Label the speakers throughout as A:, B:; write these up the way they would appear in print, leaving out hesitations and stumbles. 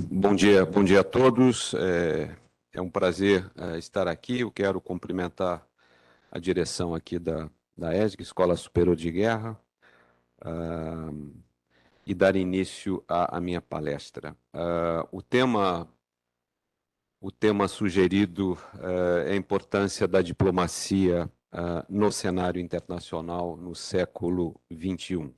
A: Bom dia a todos. É um prazer estar aqui. Eu quero cumprimentar a direção aqui da ESG, Escola Superior de Guerra, ah, e dar início à minha palestra. O tema sugerido é a importância da diplomacia no cenário internacional no século XXI.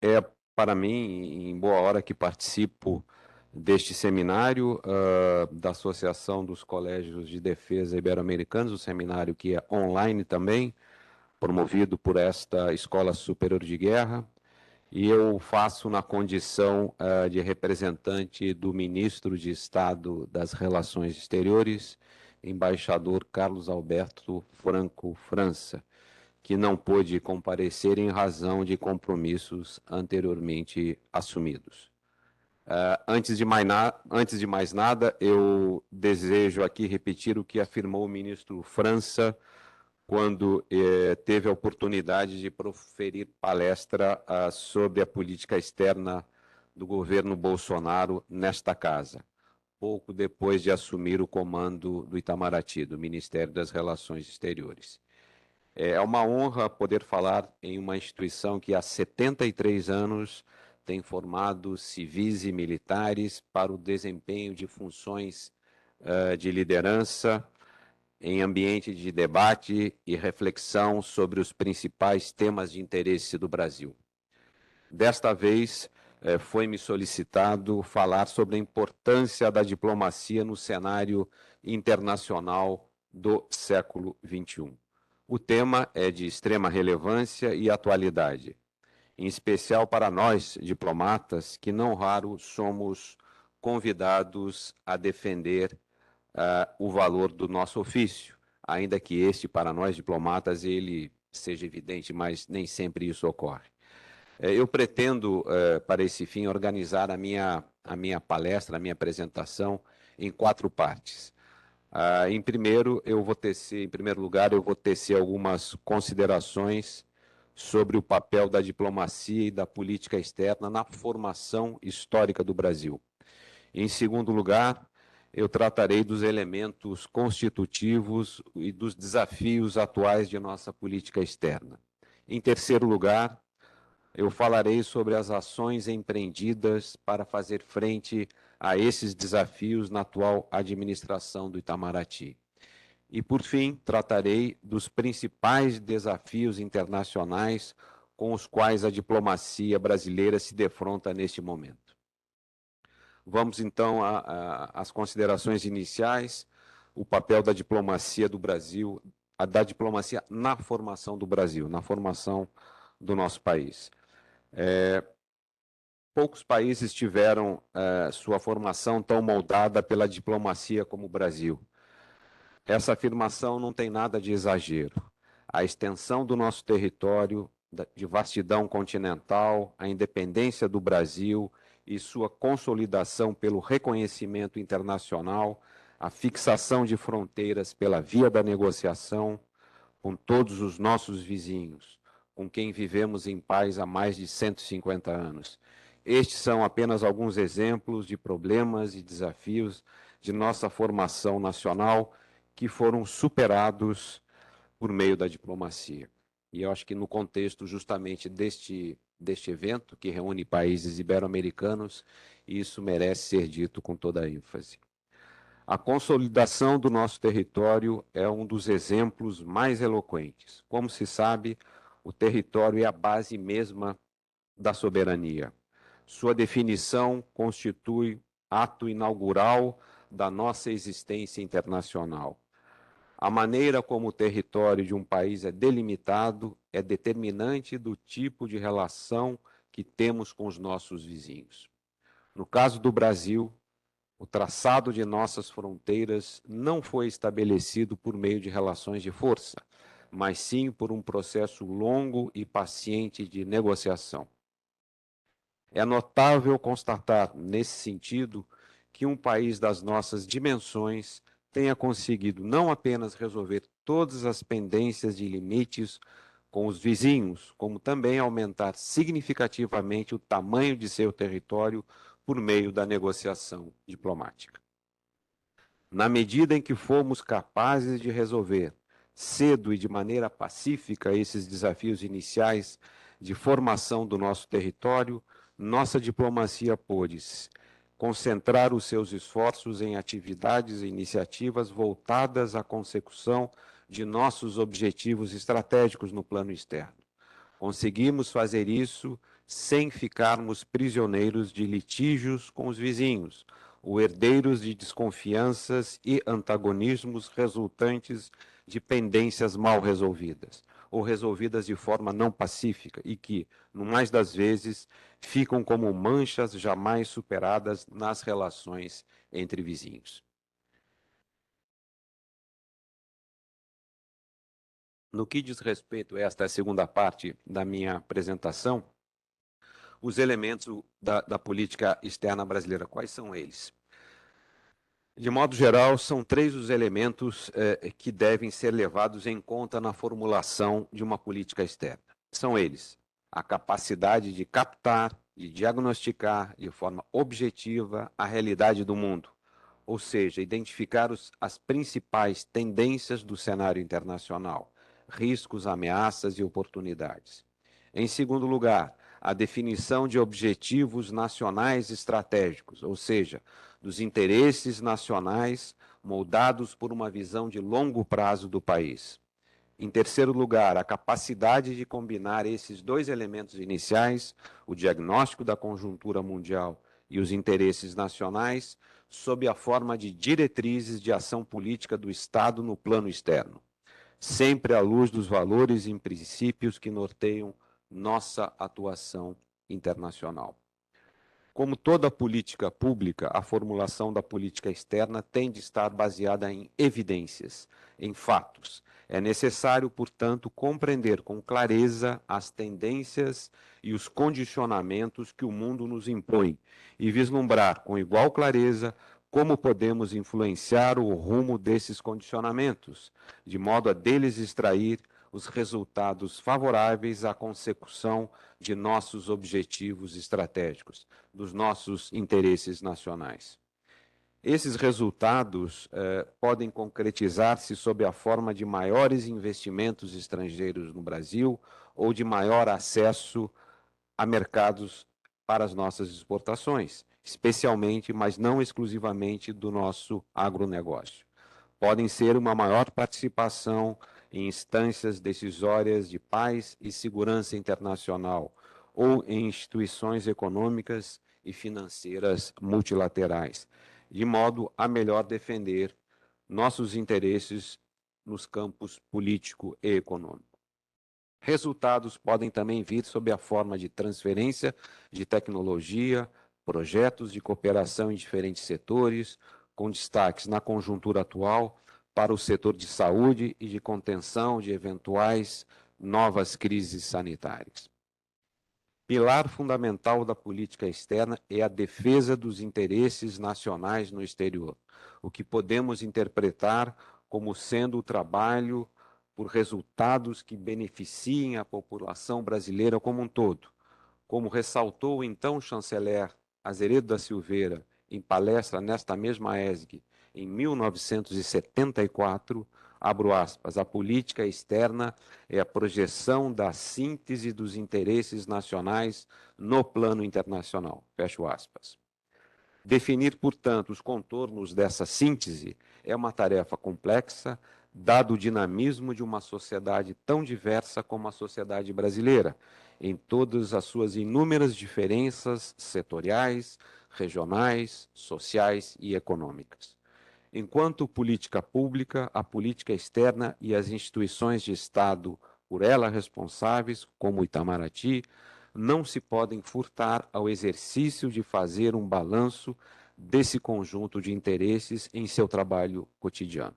A: É para mim, em boa hora que participo deste seminário da Associação dos Colégios de Defesa Ibero-Americanos, o seminário que é online também, promovido por esta Escola Superior de Guerra, e eu faço na condição de representante do Ministro de Estado das Relações Exteriores, embaixador Carlos Alberto Franco França, que não pôde comparecer em razão de compromissos anteriormente assumidos. Antes de mais nada, eu desejo aqui repetir o que afirmou o ministro França quando teve a oportunidade de proferir palestra sobre a política externa do governo Bolsonaro nesta casa, pouco depois de assumir o comando do Itamaraty, do Ministério das Relações Exteriores. É uma honra poder falar em uma instituição que há 73 anos tem formado civis e militares para o desempenho de funções de liderança em ambiente de debate e reflexão sobre os principais temas de interesse do Brasil. Desta vez, foi-me solicitado falar sobre a importância da diplomacia no cenário internacional do século XXI. O tema é de extrema relevância e atualidade, em especial para nós, diplomatas, que não raro somos convidados a defender o valor do nosso ofício, ainda que este, para nós diplomatas, ele seja evidente, mas nem sempre isso ocorre. Eu pretendo, para esse fim, organizar a minha palestra, a minha apresentação, em 4 partes. Em primeiro lugar, eu vou tecer algumas considerações sobre o papel da diplomacia e da política externa na formação histórica do Brasil. Em segundo lugar, eu tratarei dos elementos constitutivos e dos desafios atuais de nossa política externa. Em terceiro lugar, eu falarei sobre as ações empreendidas para fazer frente a esses desafios na atual administração do Itamaraty. E, por fim, tratarei dos principais desafios internacionais com os quais a diplomacia brasileira se defronta neste momento. Vamos, então, às considerações iniciais, o papel da diplomacia do Brasil, da diplomacia na formação do Brasil, na formação do nosso país. Poucos países tiveram sua formação tão moldada pela diplomacia como o Brasil. Essa afirmação não tem nada de exagero. A extensão do nosso território, de vastidão continental, a independência do Brasil e sua consolidação pelo reconhecimento internacional, a fixação de fronteiras pela via da negociação com todos os nossos vizinhos, com quem vivemos em paz há mais de 150 anos. Estes são apenas alguns exemplos de problemas e desafios de nossa formação nacional que foram superados por meio da diplomacia. E eu acho que no contexto justamente deste evento, que reúne países ibero-americanos, isso merece ser dito com toda a ênfase. A consolidação do nosso território é um dos exemplos mais eloquentes. Como se sabe, o território é a base mesma da soberania. Sua definição constitui ato inaugural da nossa existência internacional. A maneira como o território de um país é delimitado é determinante do tipo de relação que temos com os nossos vizinhos. No caso do Brasil, o traçado de nossas fronteiras não foi estabelecido por meio de relações de força, mas sim por um processo longo e paciente de negociação. É notável constatar, nesse sentido, que um país das nossas dimensões tenha conseguido não apenas resolver todas as pendências de limites com os vizinhos, como também aumentar significativamente o tamanho de seu território por meio da negociação diplomática. Na medida em que formos capazes de resolver cedo e de maneira pacífica esses desafios iniciais de formação do nosso território, nossa diplomacia pôde concentrar os seus esforços em atividades e iniciativas voltadas à consecução de nossos objetivos estratégicos no plano externo. Conseguimos fazer isso sem ficarmos prisioneiros de litígios com os vizinhos, ou herdeiros de desconfianças e antagonismos resultantes de pendências mal resolvidas, ou resolvidas de forma não pacífica e que, no mais das vezes, ficam como manchas jamais superadas nas relações entre vizinhos. No que diz respeito a esta segunda parte da minha apresentação, os elementos da política externa brasileira, quais são eles? De modo geral, são três os elementos que devem ser levados em conta na formulação de uma política externa. São eles: a capacidade de captar, de diagnosticar de forma objetiva a realidade do mundo, ou seja, identificar as principais tendências do cenário internacional, riscos, ameaças e oportunidades. Em segundo lugar, a definição de objetivos nacionais estratégicos, ou seja, dos interesses nacionais moldados por uma visão de longo prazo do país. Em terceiro lugar, a capacidade de combinar esses dois elementos iniciais, o diagnóstico da conjuntura mundial e os interesses nacionais, sob a forma de diretrizes de ação política do Estado no plano externo, sempre à luz dos valores e princípios que norteiam nossa atuação internacional. Como toda política pública, a formulação da política externa tem de estar baseada em evidências, em fatos. É necessário, portanto, compreender com clareza as tendências e os condicionamentos que o mundo nos impõe e vislumbrar com igual clareza como podemos influenciar o rumo desses condicionamentos, de modo a deles extrair os resultados favoráveis à consecução de nossos objetivos estratégicos, dos nossos interesses nacionais. Esses resultados podem concretizar-se sob a forma de maiores investimentos estrangeiros no Brasil ou de maior acesso a mercados para as nossas exportações, especialmente, mas não exclusivamente, do nosso agronegócio. Podem ser uma maior participação em instâncias decisórias de paz e segurança internacional ou em instituições econômicas e financeiras multilaterais, de modo a melhor defender nossos interesses nos campos político e econômico. Resultados podem também vir sob a forma de transferência de tecnologia, projetos de cooperação em diferentes setores, com destaques na conjuntura atual para o setor de saúde e de contenção de eventuais novas crises sanitárias. Pilar fundamental da política externa é a defesa dos interesses nacionais no exterior, o que podemos interpretar como sendo o trabalho por resultados que beneficiem a população brasileira como um todo. Como ressaltou o então chanceler Azeredo da Silveira em palestra nesta mesma ESG em 1974, abro aspas, a política externa é a projeção da síntese dos interesses nacionais no plano internacional, fecho aspas. Definir, portanto, os contornos dessa síntese é uma tarefa complexa, dado o dinamismo de uma sociedade tão diversa como a sociedade brasileira, em todas as suas inúmeras diferenças setoriais, regionais, sociais e econômicas. Enquanto política pública, a política externa e as instituições de Estado por ela responsáveis, como o Itamaraty, não se podem furtar ao exercício de fazer um balanço desse conjunto de interesses em seu trabalho cotidiano.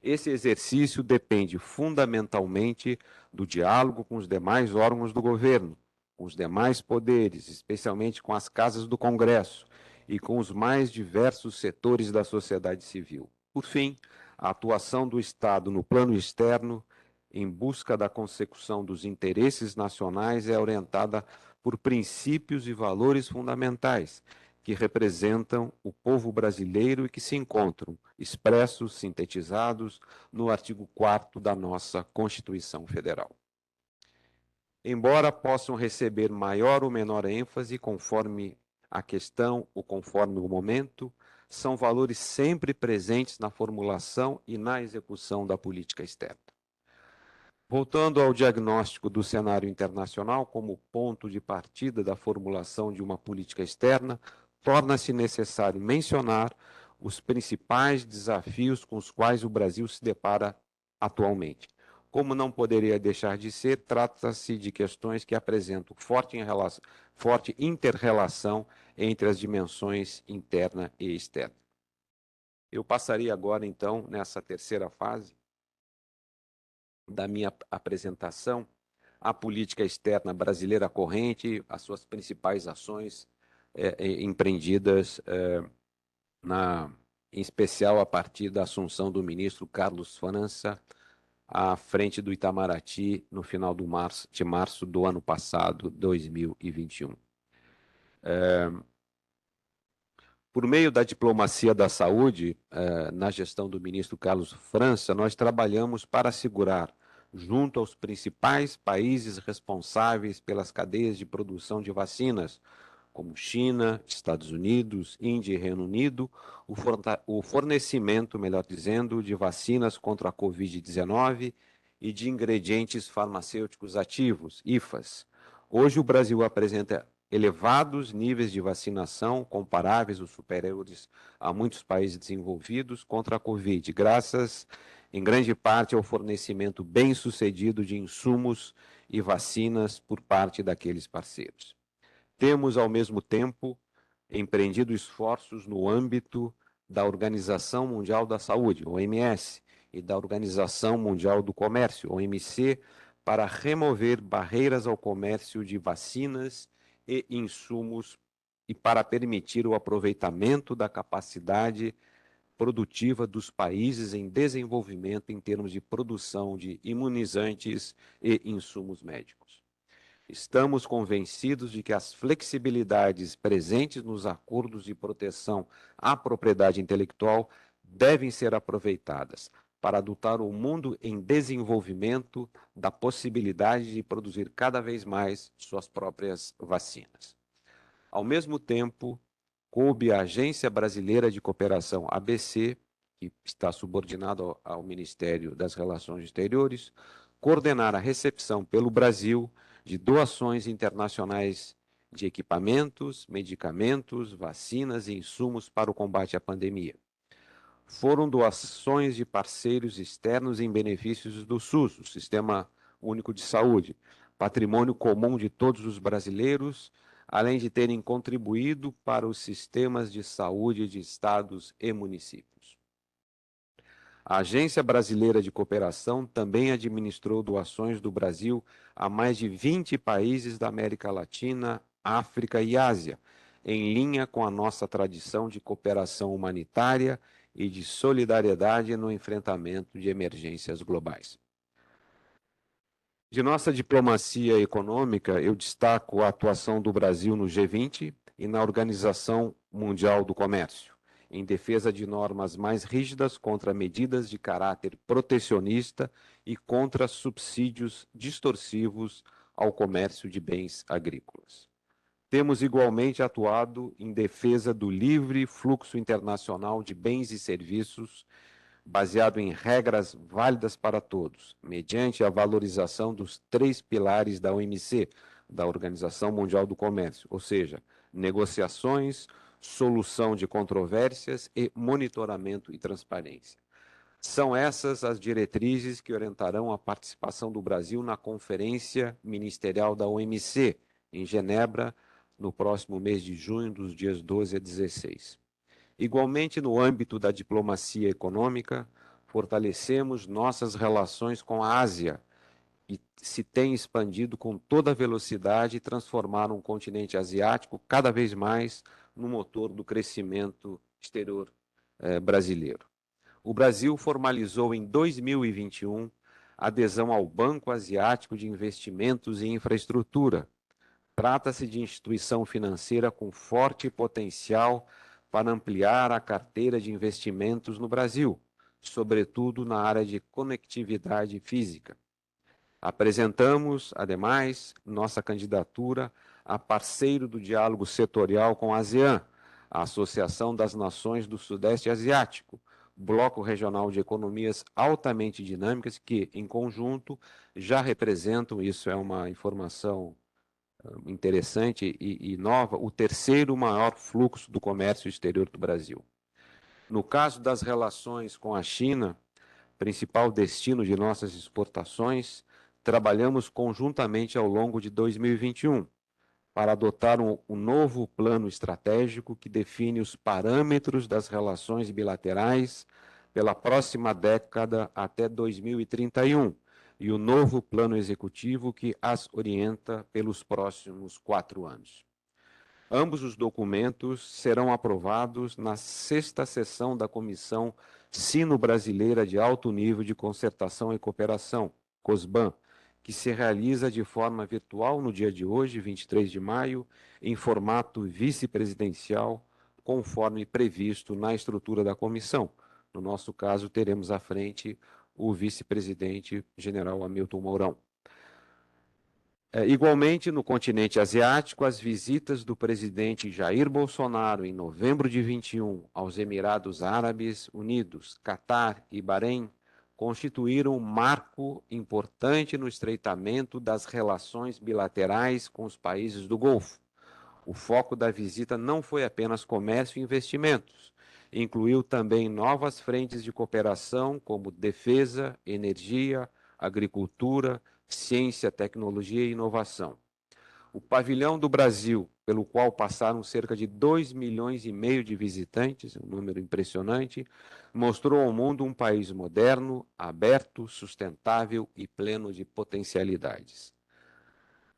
A: Esse exercício depende fundamentalmente do diálogo com os demais órgãos do governo, com os demais poderes, especialmente com as casas do Congresso e com os mais diversos setores da sociedade civil. Por fim, a atuação do Estado no plano externo em busca da consecução dos interesses nacionais é orientada por princípios e valores fundamentais que representam o povo brasileiro e que se encontram expressos, sintetizados no artigo 4º da nossa Constituição Federal. Embora possam receber maior ou menor ênfase conforme a questão ou conforme o momento, são valores sempre presentes na formulação e na execução da política externa. Voltando ao diagnóstico do cenário internacional como ponto de partida da formulação de uma política externa, torna-se necessário mencionar os principais desafios com os quais o Brasil se depara atualmente. Como não poderia deixar de ser, trata-se de questões que apresentam forte inter-relação entre as dimensões interna e externa. Eu passaria agora, então, nessa terceira fase da minha apresentação, a política externa brasileira corrente, as suas principais ações empreendidas, em especial a partir da assunção do ministro Carlos França à frente do Itamaraty no final de março do ano passado, 2021. Por meio da diplomacia da saúde, na gestão do ministro Carlos França, nós trabalhamos para assegurar, junto aos principais países responsáveis pelas cadeias de produção de vacinas, como China, Estados Unidos, Índia e Reino Unido, o fornecimento, melhor dizendo, de vacinas contra a Covid-19 e de ingredientes farmacêuticos ativos, IFAs. Hoje o Brasil apresenta elevados níveis de vacinação, comparáveis ou superiores a muitos países desenvolvidos contra a Covid, graças, em grande parte, ao fornecimento bem-sucedido de insumos e vacinas por parte daqueles parceiros. Temos, ao mesmo tempo, empreendido esforços no âmbito da Organização Mundial da Saúde, OMS, e da Organização Mundial do Comércio, OMC, para remover barreiras ao comércio de vacinas e insumos e para permitir o aproveitamento da capacidade produtiva dos países em desenvolvimento em termos de produção de imunizantes e insumos médicos. Estamos convencidos de que as flexibilidades presentes nos acordos de proteção à propriedade intelectual devem ser aproveitadas para adotar o mundo em desenvolvimento da possibilidade de produzir cada vez mais suas próprias vacinas. Ao mesmo tempo, coube à Agência Brasileira de Cooperação, ABC, que está subordinado ao Ministério das Relações Exteriores, coordenar a recepção pelo Brasil de doações internacionais de equipamentos, medicamentos, vacinas e insumos para o combate à pandemia. Foram doações de parceiros externos em benefícios do SUS, o Sistema Único de Saúde, patrimônio comum de todos os brasileiros, além de terem contribuído para os sistemas de saúde de estados e municípios. A Agência Brasileira de Cooperação também administrou doações do Brasil a mais de 20 países da América Latina, África e Ásia, em linha com a nossa tradição de cooperação humanitária e de solidariedade no enfrentamento de emergências globais. De nossa diplomacia econômica, eu destaco a atuação do Brasil no G20 e na Organização Mundial do Comércio, em defesa de normas mais rígidas contra medidas de caráter protecionista e contra subsídios distorsivos ao comércio de bens agrícolas. Temos igualmente atuado em defesa do livre fluxo internacional de bens e serviços, baseado em regras válidas para todos, mediante a valorização dos 3 pilares da OMC, da Organização Mundial do Comércio, ou seja, negociações, solução de controvérsias e monitoramento e transparência. São essas as diretrizes que orientarão a participação do Brasil na Conferência Ministerial da OMC, em Genebra, no próximo mês de junho, dos dias 12 a 16. Igualmente, no âmbito da diplomacia econômica, fortalecemos nossas relações com a Ásia, que se tem expandido com toda velocidade e transformaram o continente asiático cada vez mais no motor do crescimento exterior brasileiro. O Brasil formalizou em 2021 adesão ao Banco Asiático de Investimentos e Infraestrutura. Trata-se de instituição financeira com forte potencial para ampliar a carteira de investimentos no Brasil, sobretudo na área de conectividade física. Apresentamos, ademais, nossa candidatura a parceiro do diálogo setorial com a ASEAN, a Associação das Nações do Sudeste Asiático, bloco regional de economias altamente dinâmicas que, em conjunto, já representam, isso é uma informação interessante e nova, o terceiro maior fluxo do comércio exterior do Brasil. No caso das relações com a China, principal destino de nossas exportações, trabalhamos conjuntamente ao longo de 2021 para adotar um novo plano estratégico que define os parâmetros das relações bilaterais pela próxima década até 2031 e o novo plano executivo que as orienta pelos próximos 4 anos. Ambos os documentos serão aprovados na 6ª sessão da Comissão Sino-Brasileira de Alto Nível de Concertação e Cooperação, COSBAN, que se realiza de forma virtual no dia de hoje, 23 de maio, em formato vice-presidencial, conforme previsto na estrutura da comissão. No nosso caso, teremos à frente o vice-presidente general Hamilton Mourão. Igualmente, no continente asiático, as visitas do presidente Jair Bolsonaro em novembro de 21 aos Emirados Árabes Unidos, Catar e Bahrein constituíram um marco importante no estreitamento das relações bilaterais com os países do Golfo. O foco da visita não foi apenas comércio e investimentos, incluiu também novas frentes de cooperação como defesa, energia, agricultura, ciência, tecnologia e inovação. O pavilhão do Brasil, pelo qual passaram cerca de 2,5 milhões de visitantes, um número impressionante, mostrou ao mundo um país moderno, aberto, sustentável e pleno de potencialidades.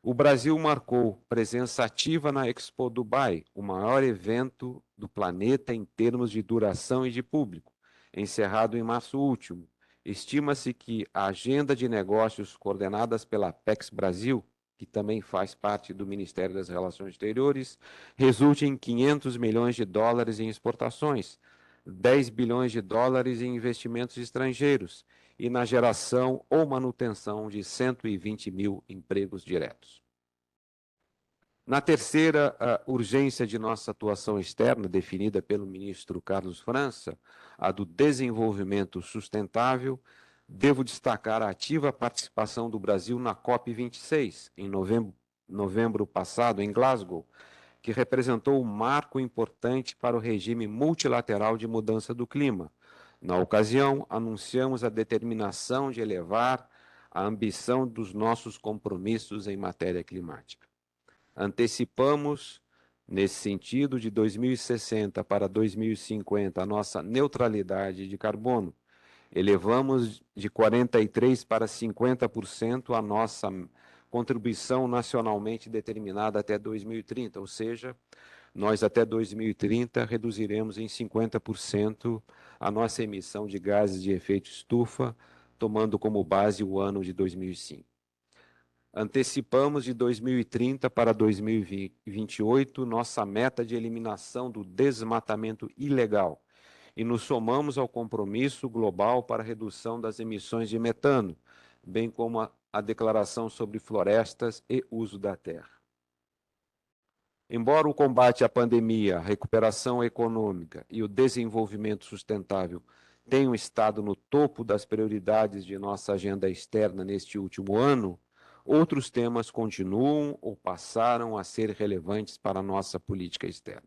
A: O Brasil marcou presença ativa na Expo Dubai, o maior evento do planeta em termos de duração e de público, encerrado em março último. Estima-se que a agenda de negócios coordenadas pela Apex Brasil, que também faz parte do Ministério das Relações Exteriores, resulte em 500 milhões de dólares em exportações, 10 bilhões de dólares em investimentos estrangeiros e na geração ou manutenção de 120 mil empregos diretos. Na terceira urgência de nossa atuação externa, definida pelo ministro Carlos França, a do desenvolvimento sustentável, devo destacar a ativa participação do Brasil na COP26, em novembro passado, em Glasgow, que representou um marco importante para o regime multilateral de mudança do clima. Na ocasião, anunciamos a determinação de elevar a ambição dos nossos compromissos em matéria climática. Antecipamos, nesse sentido, de 2060 para 2050 a nossa neutralidade de carbono. Elevamos de 43% para 50% a nossa contribuição nacionalmente determinada até 2030, ou seja, nós até 2030 reduziremos em 50% a nossa emissão de gases de efeito estufa, tomando como base o ano de 2005. Antecipamos de 2030 para 2028 nossa meta de eliminação do desmatamento ilegal e nos somamos ao compromisso global para a redução das emissões de metano, bem como a declaração sobre florestas e uso da terra. Embora o combate à pandemia, a recuperação econômica e o desenvolvimento sustentável tenham estado no topo das prioridades de nossa agenda externa neste último ano, outros temas continuam ou passaram a ser relevantes para a nossa política externa.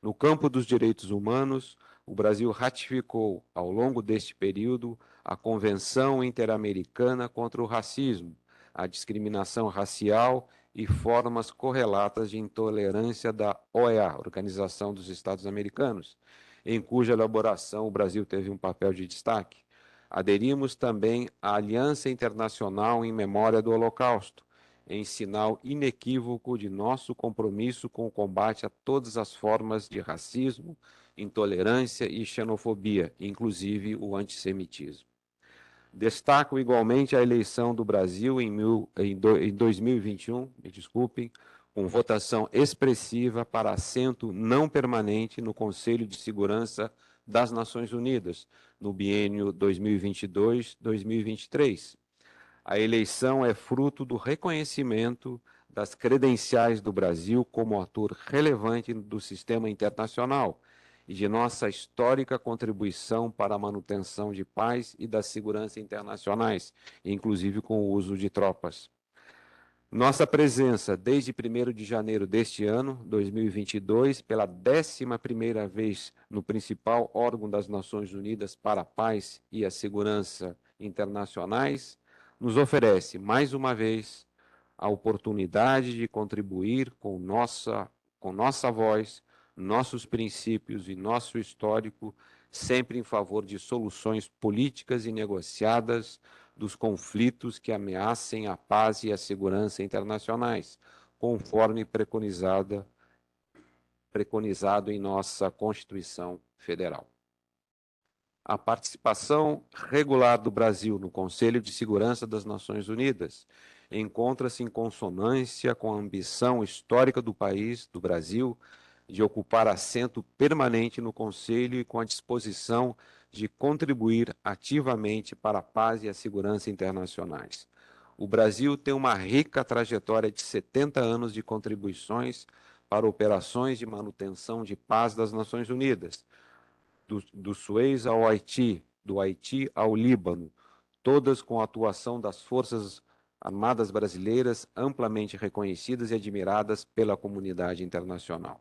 A: No campo dos direitos humanos, o Brasil ratificou, ao longo deste período, a Convenção Interamericana contra o Racismo, a discriminação racial e formas correlatas de intolerância da OEA, Organização dos Estados Americanos, em cuja elaboração o Brasil teve um papel de destaque. Aderimos também à Aliança Internacional em Memória do Holocausto, em sinal inequívoco de nosso compromisso com o combate a todas as formas de racismo, intolerância e xenofobia, inclusive o antissemitismo. Destaco igualmente a eleição do Brasil em 2021, me desculpem, com votação expressiva para assento não permanente no Conselho de Segurança das Nações Unidas, no biênio 2022-2023. A eleição é fruto do reconhecimento das credenciais do Brasil como ator relevante do sistema internacional e de nossa histórica contribuição para a manutenção de paz e da segurança internacionais, inclusive com o uso de tropas. Nossa presença desde 1º de janeiro deste ano, 2022, pela 11ª vez no principal órgão das Nações Unidas para a Paz e a Segurança Internacionais, nos oferece, mais uma vez, a oportunidade de contribuir com nossa voz, nossos princípios e nosso histórico, sempre em favor de soluções políticas e negociadas dos conflitos que ameacem a paz e a segurança internacionais, conforme preconizado em nossa Constituição Federal. A participação regular do Brasil no Conselho de Segurança das Nações Unidas encontra-se em consonância com a ambição histórica do país, do Brasil, de ocupar assento permanente no Conselho e com a disposição de contribuir ativamente para a paz e a segurança internacionais. O Brasil tem uma rica trajetória de 70 anos de contribuições para operações de manutenção de paz das Nações Unidas, do Suez ao Haiti, do Haiti ao Líbano, todas com a atuação das Forças Armadas Brasileiras amplamente reconhecidas e admiradas pela comunidade internacional.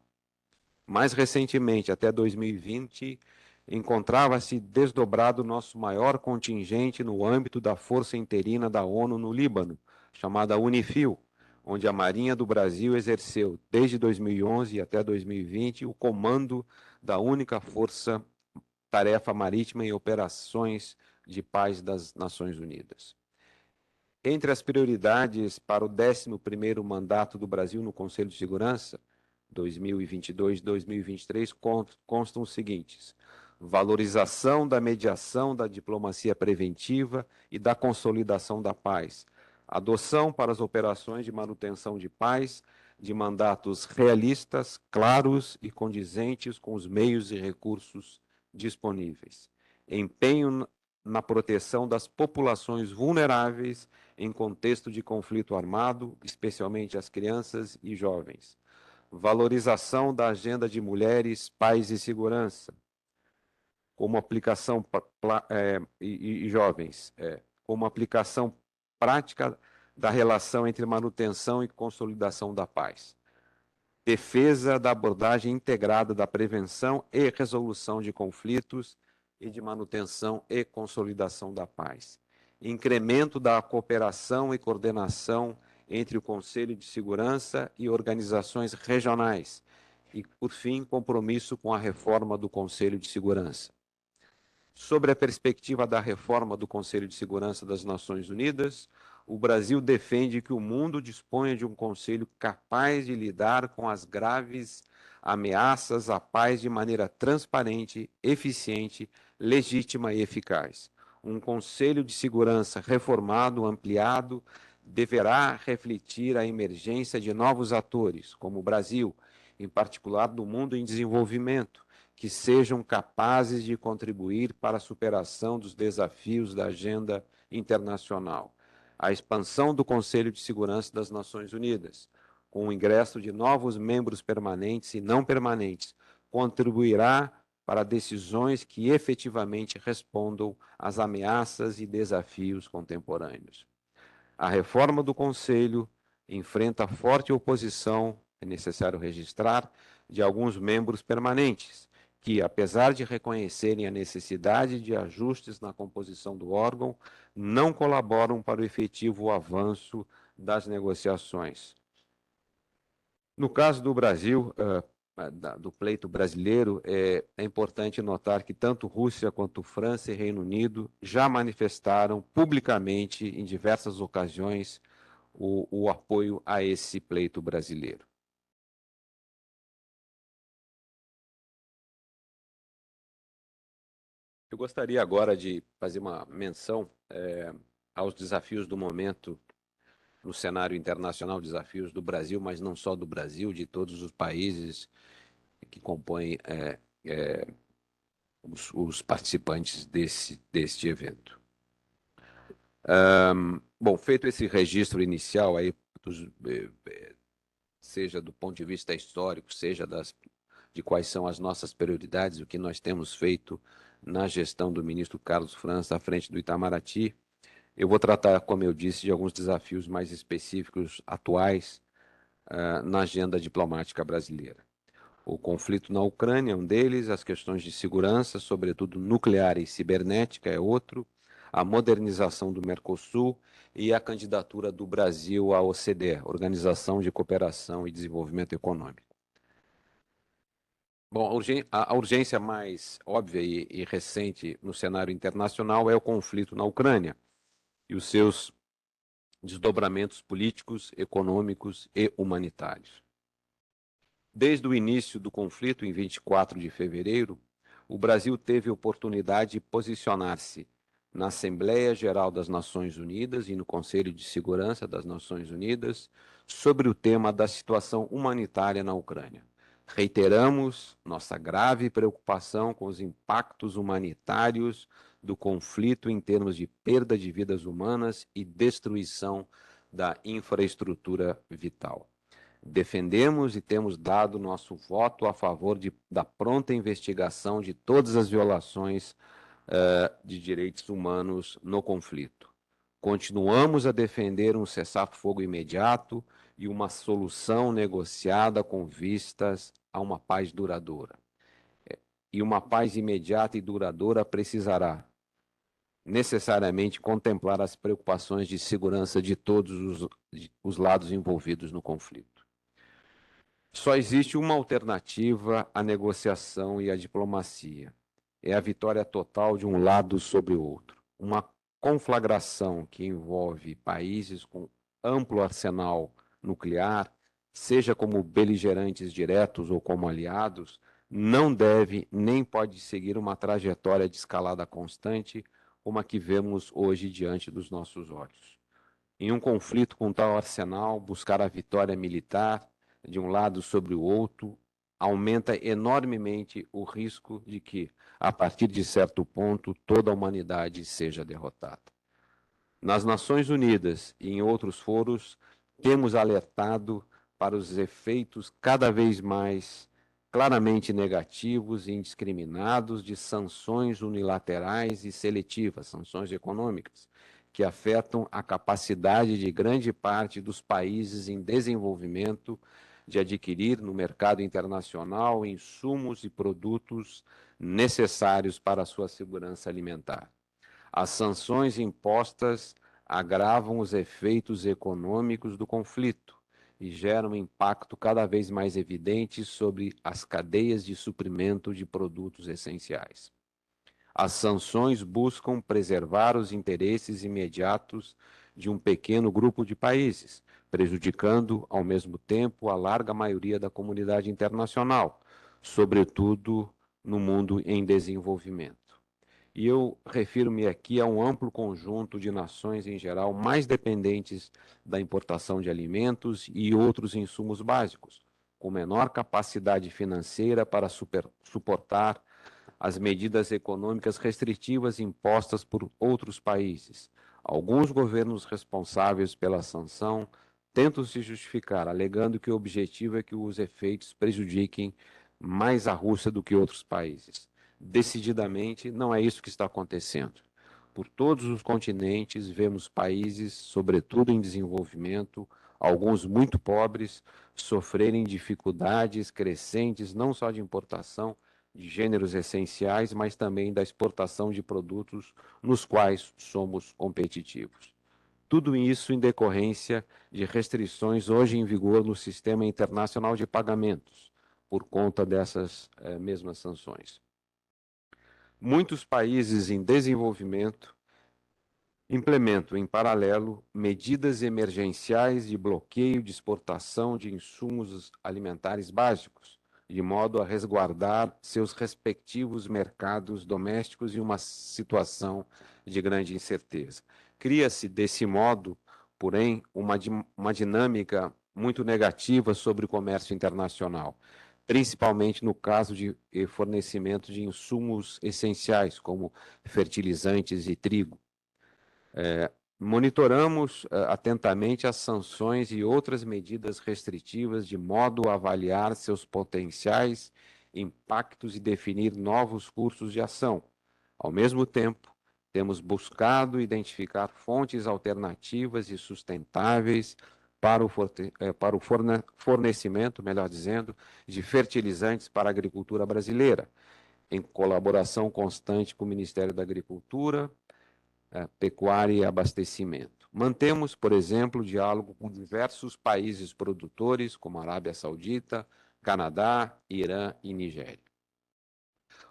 A: Mais recentemente, até 2020, encontrava-se desdobrado nosso maior contingente no âmbito da Força Interina da ONU no Líbano, chamada UNIFIL, onde a Marinha do Brasil exerceu, desde 2011 até 2020, o comando da única força-tarefa marítima em operações de paz das Nações Unidas. Entre as prioridades para o 11º mandato do Brasil no Conselho de Segurança, 2022-2023, constam os seguintes: valorização da mediação, da diplomacia preventiva e da consolidação da paz, adoção para as operações de manutenção de paz de mandatos realistas, claros e condizentes com os meios e recursos disponíveis, empenho na proteção das populações vulneráveis em contexto de conflito armado, especialmente as crianças e jovens, valorização da agenda de mulheres, paz e segurança, como aplicação jovens, como aplicação prática da relação entre manutenção e consolidação da paz, defesa da abordagem integrada da prevenção e resolução de conflitos e de manutenção e consolidação da paz, incremento da cooperação e coordenação entre o Conselho de Segurança e organizações regionais e, por fim, compromisso com a reforma do Conselho de Segurança. Sobre a perspectiva da reforma do Conselho de Segurança das Nações Unidas, o Brasil defende que o mundo disponha de um conselho capaz de lidar com as graves ameaças à paz de maneira transparente, eficiente, legítima e eficaz. Um Conselho de Segurança reformado, ampliado, deverá refletir a emergência de novos atores, como o Brasil, em particular do mundo em desenvolvimento, que sejam capazes de contribuir para a superação dos desafios da agenda internacional. A expansão do Conselho de Segurança das Nações Unidas, com o ingresso de novos membros permanentes e não permanentes, contribuirá para decisões que efetivamente respondam às ameaças e desafios contemporâneos. A reforma do Conselho enfrenta forte oposição, é necessário registrar, de alguns membros permanentes, que, apesar de reconhecerem a necessidade de ajustes na composição do órgão, não colaboram para o efetivo avanço das negociações. No caso do Brasil, do pleito brasileiro, é importante notar que tanto Rússia quanto França e Reino Unido já manifestaram publicamente, em diversas ocasiões, o apoio a esse pleito brasileiro. Eu gostaria agora de fazer uma menção aos desafios do momento no cenário internacional, desafios do Brasil, mas não só do Brasil, de todos os países que compõem os participantes deste evento. Bom, feito esse registro inicial aí, seja do ponto de vista histórico, seja de quais são as nossas prioridades, o que nós temos feito na gestão do ministro Carlos França à frente do Itamaraty, eu vou tratar, como eu disse, de alguns desafios mais específicos, atuais, na agenda diplomática brasileira. O conflito na Ucrânia é um deles, as questões de segurança, sobretudo nuclear e cibernética, é outro, a modernização do Mercosul e a candidatura do Brasil à OCDE, Organização de Cooperação e Desenvolvimento Econômico. Bom, a urgência mais óbvia e recente no cenário internacional é o conflito na Ucrânia e os seus desdobramentos políticos, econômicos e humanitários. Desde o início do conflito, em 24 de fevereiro, o Brasil teve oportunidade de posicionar-se na Assembleia Geral das Nações Unidas e no Conselho de Segurança das Nações Unidas sobre o tema da situação humanitária na Ucrânia. Reiteramos nossa grave preocupação com os impactos humanitários do conflito em termos de perda de vidas humanas e destruição da infraestrutura vital. Defendemos e temos dado nosso voto a favor da pronta investigação de todas as violações de direitos humanos no conflito. Continuamos a defender um cessar-fogo imediato e uma solução negociada com vistas a uma paz duradoura. E uma paz imediata e duradoura precisará necessariamente contemplar as preocupações de segurança de todos os lados envolvidos no conflito. Só existe uma alternativa à negociação e à diplomacia. É a vitória total de um lado sobre o outro. Uma conflagração que envolve países com amplo arsenal nuclear, seja como beligerantes diretos ou como aliados, não deve nem pode seguir uma trajetória de escalada constante como a que vemos hoje diante dos nossos olhos. Em um conflito com tal arsenal, buscar a vitória militar de um lado sobre o outro aumenta enormemente o risco de que, a partir de certo ponto, toda a humanidade seja derrotada. Nas Nações Unidas e em outros foros, temos alertado para os efeitos cada vez mais claramente negativos e indiscriminados de sanções unilaterais e seletivas, sanções econômicas, que afetam a capacidade de grande parte dos países em desenvolvimento de adquirir no mercado internacional insumos e produtos necessários para a sua segurança alimentar. As sanções impostas agravam os efeitos econômicos do conflito e geram um impacto cada vez mais evidente sobre as cadeias de suprimento de produtos essenciais. As sanções buscam preservar os interesses imediatos de um pequeno grupo de países, prejudicando, ao mesmo tempo, a larga maioria da comunidade internacional, sobretudo no mundo em desenvolvimento. E eu refiro-me aqui a um amplo conjunto de nações em geral mais dependentes da importação de alimentos e outros insumos básicos, com menor capacidade financeira para suportar as medidas econômicas restritivas impostas por outros países. Alguns governos responsáveis pela sanção tentam se justificar, alegando que o objetivo é que os efeitos prejudiquem mais a Rússia do que outros países. Decididamente, não é isso que está acontecendo. Por todos os continentes, vemos países, sobretudo em desenvolvimento, alguns muito pobres, sofrerem dificuldades crescentes, não só de importação de gêneros essenciais, mas também da exportação de produtos nos quais somos competitivos. Tudo isso em decorrência de restrições hoje em vigor no sistema internacional de pagamentos, por conta dessas mesmas sanções. Muitos países em desenvolvimento implementam, em paralelo, medidas emergenciais de bloqueio de exportação de insumos alimentares básicos, de modo a resguardar seus respectivos mercados domésticos em uma situação de grande incerteza. Cria-se, desse modo, porém, uma dinâmica muito negativa sobre o comércio internacional, principalmente no caso de fornecimento de insumos essenciais, como fertilizantes e trigo. Monitoramos atentamente as sanções e outras medidas restritivas de modo a avaliar seus potenciais impactos e definir novos cursos de ação. Ao mesmo tempo, temos buscado identificar fontes alternativas e sustentáveis para o fornecimento, melhor dizendo, de fertilizantes para a agricultura brasileira, em colaboração constante com o Ministério da Agricultura, pecuária e abastecimento. Mantemos, por exemplo, diálogo com diversos países produtores, como Arábia Saudita, Canadá, Irã e Nigéria.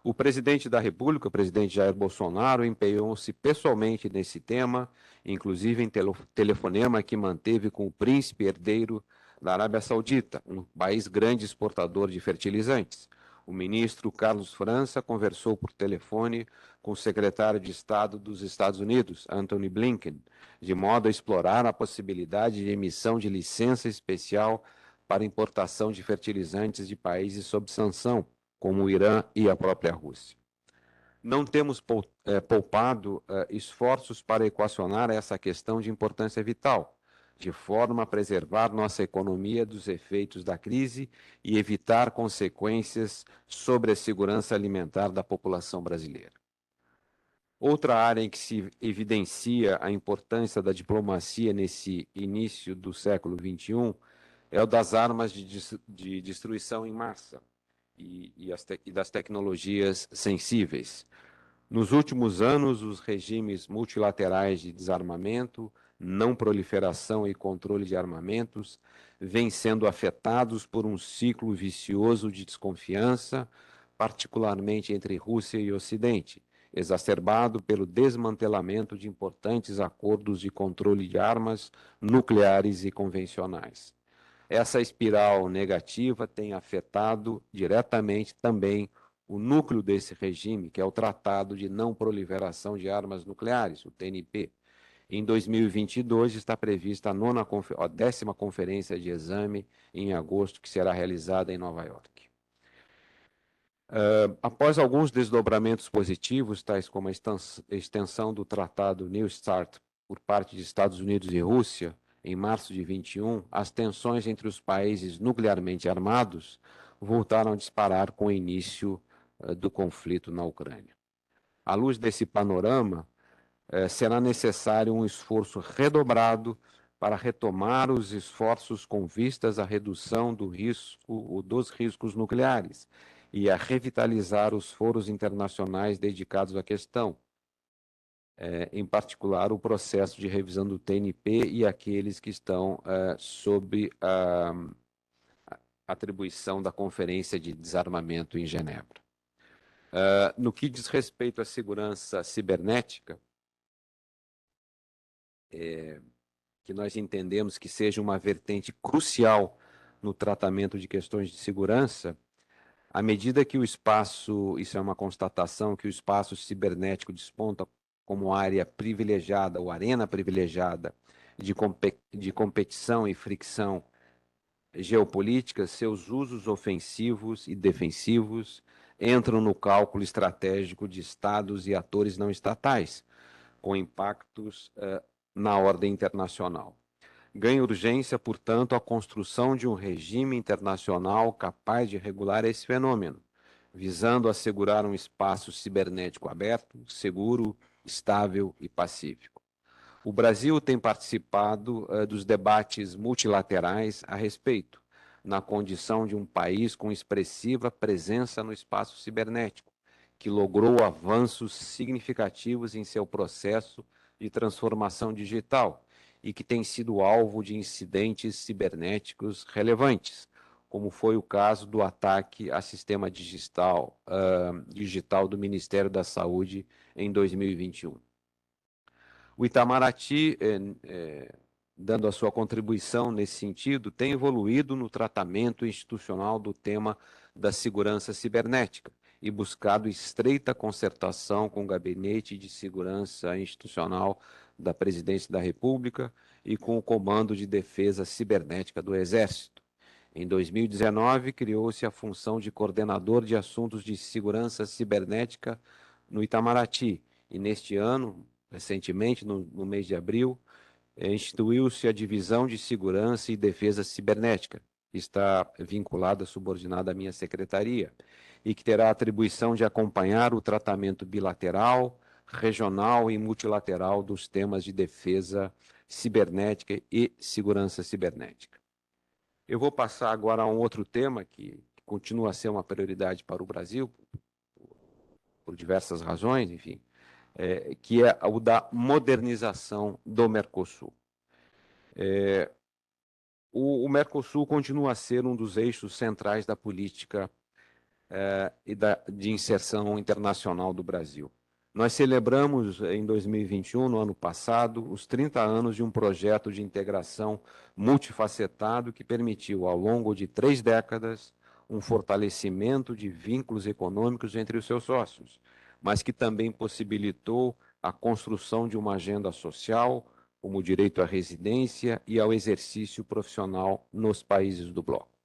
A: O presidente da República, o presidente Jair Bolsonaro, empenhou-se pessoalmente nesse tema, inclusive em telefonema que manteve com o príncipe herdeiro da Arábia Saudita, um país grande exportador de fertilizantes. O ministro Carlos França conversou por telefone com o secretário de Estado dos Estados Unidos, Antony Blinken, de modo a explorar a possibilidade de emissão de licença especial para importação de fertilizantes de países sob sanção, como o Irã e a própria Rússia. Não temos poupado esforços para equacionar essa questão de importância vital, de forma a preservar nossa economia dos efeitos da crise e evitar consequências sobre a segurança alimentar da população brasileira. Outra área em que se evidencia a importância da diplomacia nesse início do século XXI é o das armas de destruição em massa e das tecnologias sensíveis. Nos últimos anos, os regimes multilaterais de desarmamento, não proliferação e controle de armamentos vêm sendo afetados por um ciclo vicioso de desconfiança, particularmente entre Rússia e Ocidente, exacerbado pelo desmantelamento de importantes acordos de controle de armas nucleares e convencionais. Essa espiral negativa tem afetado diretamente também o núcleo desse regime, que é o Tratado de Não Proliferação de Armas Nucleares, o TNP. Em 2022 está prevista a 10ª Conferência de Exame, em agosto, que será realizada em Nova York. Após alguns desdobramentos positivos, tais como a extensão do Tratado New START por parte de Estados Unidos e Rússia, em março de 21, as tensões entre os países nuclearmente armados voltaram a disparar com o início do conflito na Ucrânia. À luz desse panorama, será necessário um esforço redobrado para retomar os esforços com vistas à redução do risco, dos riscos nucleares e a revitalizar os foros internacionais dedicados à questão, em particular o processo de revisão do TNP e aqueles que estão sob a atribuição da Conferência de Desarmamento em Genebra. No que diz respeito à segurança cibernética, que nós entendemos que seja uma vertente crucial no tratamento de questões de segurança, à medida que o espaço, isso é uma constatação, que o espaço cibernético desponta como área privilegiada ou arena privilegiada de competição e fricção geopolítica, seus usos ofensivos e defensivos entram no cálculo estratégico de estados e atores não estatais, com impactos na ordem internacional. Ganha urgência, portanto, a construção de um regime internacional capaz de regular esse fenômeno, visando assegurar um espaço cibernético aberto, seguro, estável e pacífico. O Brasil tem participado dos debates multilaterais a respeito, na condição de um país com expressiva presença no espaço cibernético, que logrou avanços significativos em seu processo de transformação digital e que tem sido alvo de incidentes cibernéticos relevantes, como foi o caso do ataque a sistema digital do Ministério da Saúde em 2021. O Itamaraty dando a sua contribuição nesse sentido, tem evoluído no tratamento institucional do tema da segurança cibernética e buscado estreita concertação com o Gabinete de Segurança Institucional da Presidência da República e com o Comando de Defesa Cibernética do Exército. Em 2019, criou-se a função de coordenador de assuntos de segurança cibernética no Itamaraty, e neste ano, recentemente, no mês de abril, instituiu-se a Divisão de Segurança e Defesa Cibernética, que está vinculada, subordinada à minha secretaria, e que terá a atribuição de acompanhar o tratamento bilateral, regional e multilateral dos temas de defesa cibernética e segurança cibernética. Eu vou passar agora a um outro tema que continua a ser uma prioridade para o Brasil, por diversas razões, enfim, que é o da modernização do Mercosul. O Mercosul continua a ser um dos eixos centrais da política de inserção internacional do Brasil. Nós celebramos em 2021, no ano passado, os 30 anos de um projeto de integração multifacetado que permitiu, ao longo de 3 décadas, um fortalecimento de vínculos econômicos entre os seus sócios, mas que também possibilitou a construção de uma agenda social, como o direito à residência e ao exercício profissional nos países do bloco.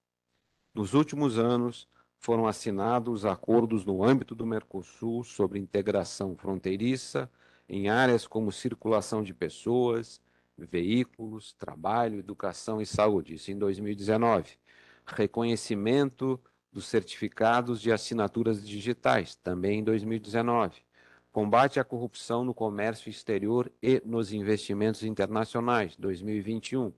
A: Nos últimos anos, foram assinados acordos no âmbito do Mercosul sobre integração fronteiriça em áreas como circulação de pessoas, veículos, trabalho, educação e saúde, isso em 2019. Reconhecimento dos certificados de assinaturas digitais, também em 2019. Combate à corrupção no comércio exterior e nos investimentos internacionais, 2021,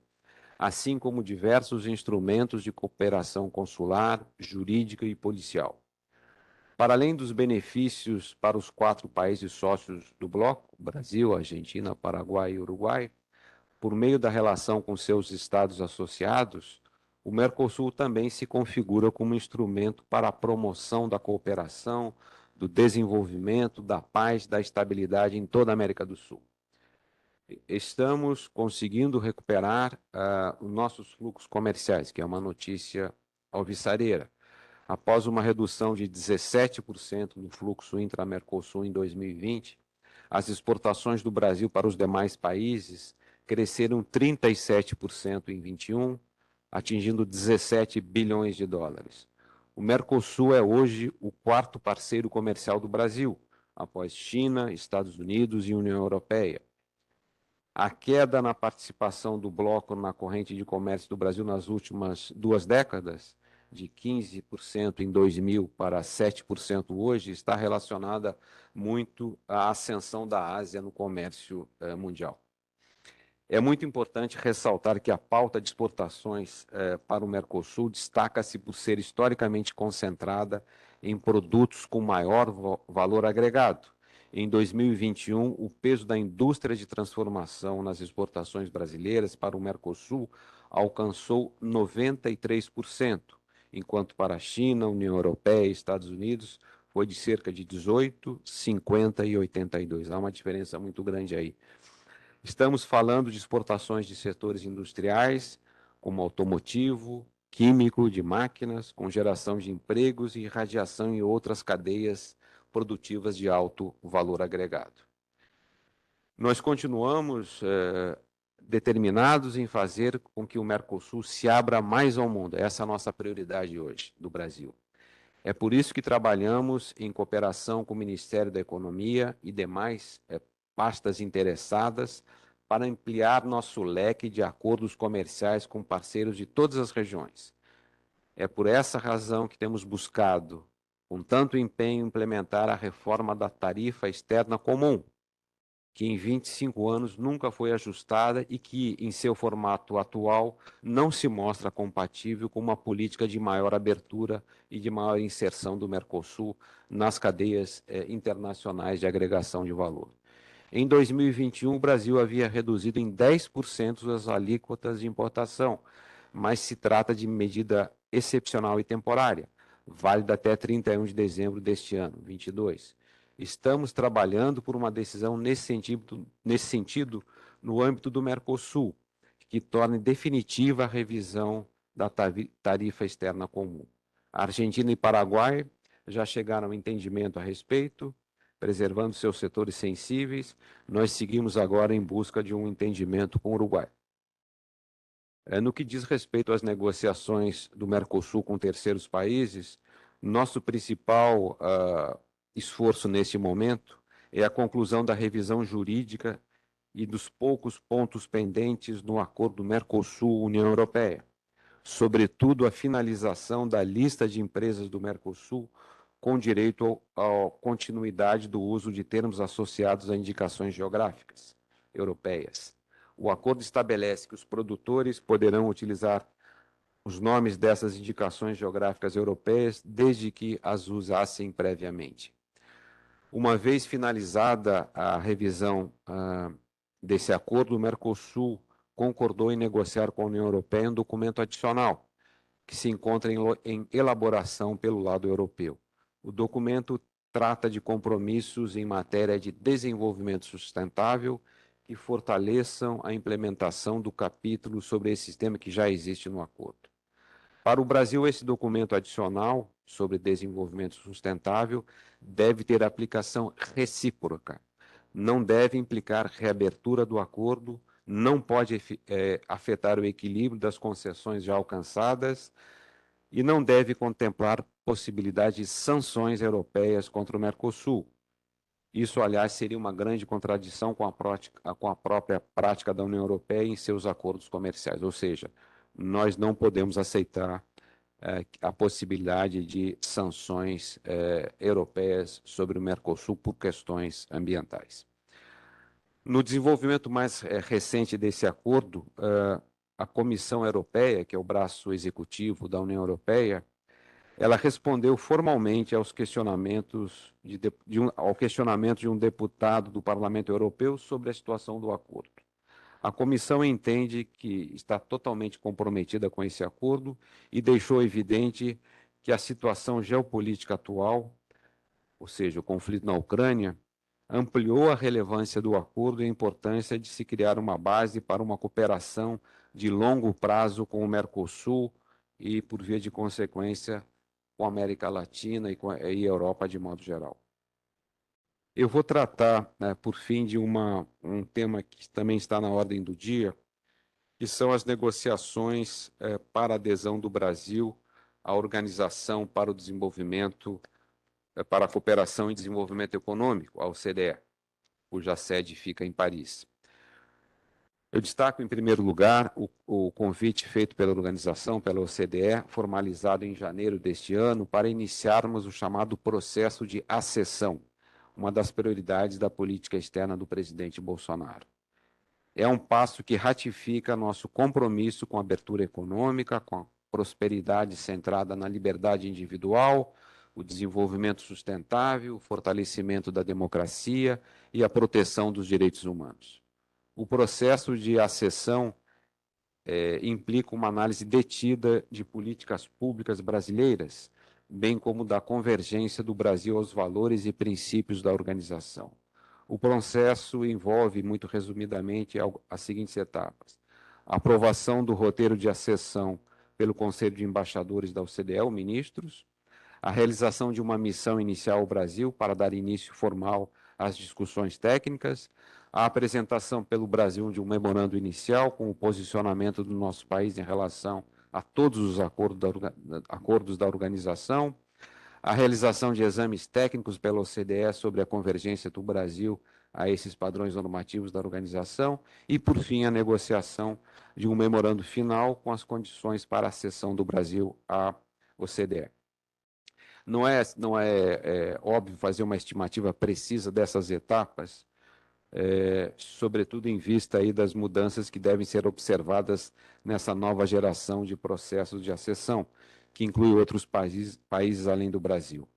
A: assim como diversos instrumentos de cooperação consular, jurídica e policial. Para além dos benefícios para os 4 países sócios do bloco, Brasil, Argentina, Paraguai e Uruguai, por meio da relação com seus estados associados, o Mercosul também se configura como instrumento para a promoção da cooperação, do desenvolvimento, da paz, da estabilidade em toda a América do Sul. Estamos conseguindo recuperar os nossos fluxos comerciais, que é uma notícia alvissareira. Após uma redução de 17% no fluxo intra-Mercosul em 2020, as exportações do Brasil para os demais países cresceram 37% em 21, atingindo 17 bilhões de dólares. O Mercosul é hoje o 4º parceiro comercial do Brasil, após China, Estados Unidos e União Europeia. A queda na participação do bloco na corrente de comércio do Brasil nas últimas 2 décadas, de 15% em 2000 para 7% hoje, está relacionada muito à ascensão da Ásia no comércio mundial. É muito importante ressaltar que a pauta de exportações para o Mercosul destaca-se por ser historicamente concentrada em produtos com maior valor agregado. Em 2021, o peso da indústria de transformação nas exportações brasileiras para o Mercosul alcançou 93%, enquanto para a China, União Europeia e Estados Unidos foi de cerca de 18%, 50% e 82%. Há uma diferença muito grande aí. Estamos falando de exportações de setores industriais, como automotivo, químico, de máquinas, com geração de empregos e irradiação em outras cadeias produtivas de alto valor agregado. Nós continuamos determinados em fazer com que o Mercosul se abra mais ao mundo. Essa é a nossa prioridade hoje, do Brasil. É por isso que trabalhamos em cooperação com o Ministério da Economia e demais pastas interessadas para ampliar nosso leque de acordos comerciais com parceiros de todas as regiões. É por essa razão que temos buscado, com tanto empenho, implementar a reforma da tarifa externa comum, que em 25 anos nunca foi ajustada e que, em seu formato atual, não se mostra compatível com uma política de maior abertura e de maior inserção do Mercosul nas cadeias internacionais de agregação de valor. Em 2021, o Brasil havia reduzido em 10% as alíquotas de importação, mas se trata de medida excepcional e temporária, válida até 31 de dezembro deste ano, 22. Estamos trabalhando por uma decisão nesse sentido no âmbito do Mercosul, que torne definitiva a revisão da tarifa externa comum. A Argentina e Paraguai já chegaram ao entendimento a respeito, preservando seus setores sensíveis. Nós seguimos agora em busca de um entendimento com o Uruguai. No que diz respeito às negociações do Mercosul com terceiros países, nosso principal esforço neste momento é a conclusão da revisão jurídica e dos poucos pontos pendentes no acordo Mercosul-União Europeia, sobretudo a finalização da lista de empresas do Mercosul com direito à continuidade do uso de termos associados a indicações geográficas europeias. O acordo estabelece que os produtores poderão utilizar os nomes dessas indicações geográficas europeias desde que as usassem previamente. Uma vez finalizada a revisão desse acordo, o Mercosul concordou em negociar com a União Europeia um documento adicional, que se encontra em elaboração pelo lado europeu. O documento trata de compromissos em matéria de desenvolvimento sustentável que fortaleçam a implementação do capítulo sobre esse sistema que já existe no acordo. Para o Brasil, esse documento adicional sobre desenvolvimento sustentável deve ter aplicação recíproca. Não deve implicar reabertura do acordo, não pode afetar o equilíbrio das concessões já alcançadas e não deve contemplar possibilidade de sanções europeias contra o Mercosul. Isso, aliás, seria uma grande contradição com a própria prática da União Europeia em seus acordos comerciais. Ou seja, nós não podemos aceitar a possibilidade de sanções europeias sobre o Mercosul por questões ambientais. No desenvolvimento mais recente desse acordo, a Comissão Europeia, que é o braço executivo da União Europeia, ela respondeu formalmente aos questionamentos ao questionamento de um deputado do Parlamento Europeu sobre a situação do acordo. A comissão entende que está totalmente comprometida com esse acordo e deixou evidente que a situação geopolítica atual, ou seja, o conflito na Ucrânia, ampliou a relevância do acordo e a importância de se criar uma base para uma cooperação de longo prazo com o Mercosul e, por via de consequência, com a América Latina e Europa de modo geral. Eu vou tratar, por fim, de um tema que também está na ordem do dia, que são as negociações para a adesão do Brasil à Organização para o Desenvolvimento, para a Cooperação e Desenvolvimento Econômico, a OCDE, cuja sede fica em Paris. Eu destaco, em primeiro lugar, o convite feito pela organização, pela OCDE, formalizado em janeiro deste ano, para iniciarmos o chamado processo de acessão, uma das prioridades da política externa do presidente Bolsonaro. É um passo que ratifica nosso compromisso com a abertura econômica, com a prosperidade centrada na liberdade individual, o desenvolvimento sustentável, o fortalecimento da democracia e a proteção dos direitos humanos. O processo de acessão implica uma análise detida de políticas públicas brasileiras, bem como da convergência do Brasil aos valores e princípios da organização. O processo envolve, muito resumidamente, as seguintes etapas: a aprovação do roteiro de acessão pelo Conselho de Embaixadores da OCDE, ou ministros, a realização de uma missão inicial ao Brasil para dar início formal às discussões técnicas, a apresentação pelo Brasil de um memorando inicial com o posicionamento do nosso país em relação a todos os acordos da organização, a realização de exames técnicos pela OCDE sobre a convergência do Brasil a esses padrões normativos da organização e, por fim, a negociação de um memorando final com as condições para a acessão do Brasil à OCDE. Não é óbvio fazer uma estimativa precisa dessas etapas, sobretudo em vista aí das mudanças que devem ser observadas nessa nova geração de processos de acessão, que inclui outros países além do Brasil.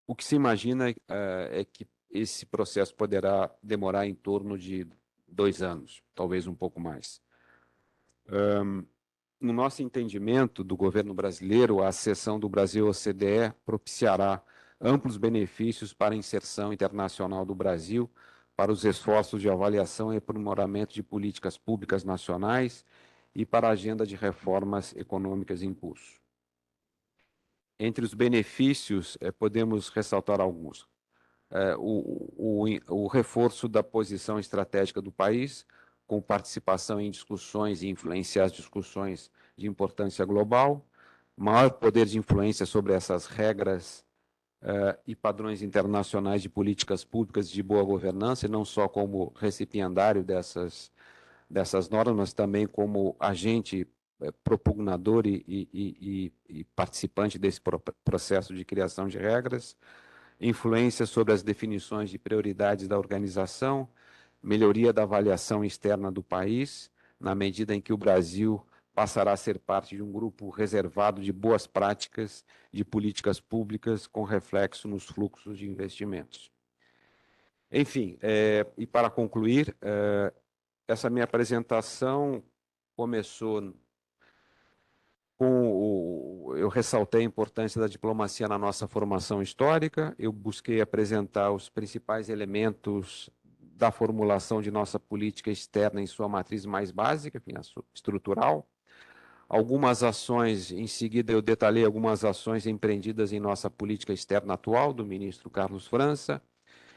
A: O que se imagina é que esse processo poderá demorar em torno de 2 anos, talvez um pouco mais. No nosso entendimento do governo brasileiro, a acessão do Brasil à OCDE propiciará amplos benefícios para a inserção internacional do Brasil, para os esforços de avaliação e aprimoramento de políticas públicas nacionais e para a agenda de reformas econômicas em curso. Entre os benefícios, podemos ressaltar alguns. O reforço da posição estratégica do país, com participação em discussões e influenciar as discussões de importância global, maior poder de influência sobre essas regras e padrões internacionais de políticas públicas de boa governança, e não só como recipiendário dessas normas, mas também como agente propugnador e participante desse processo de criação de regras, influência sobre as definições de prioridades da organização, melhoria da avaliação externa do país, na medida em que o Brasil passará a ser parte de um grupo reservado de boas práticas de políticas públicas com reflexo nos fluxos de investimentos. Enfim, e para concluir, essa minha apresentação começou eu ressaltei a importância da diplomacia na nossa formação histórica, eu busquei apresentar os principais elementos da formulação de nossa política externa em sua matriz mais básica, enfim, estrutural. Algumas ações, em seguida eu detalhei algumas ações empreendidas em nossa política externa atual, do ministro Carlos França,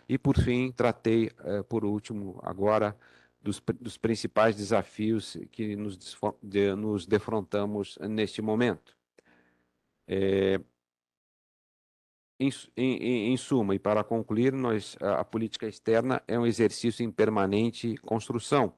A: e, por fim, tratei, por último, agora, dos principais desafios que nos defrontamos neste momento. Em suma, e para concluir, a política externa é um exercício em permanente construção.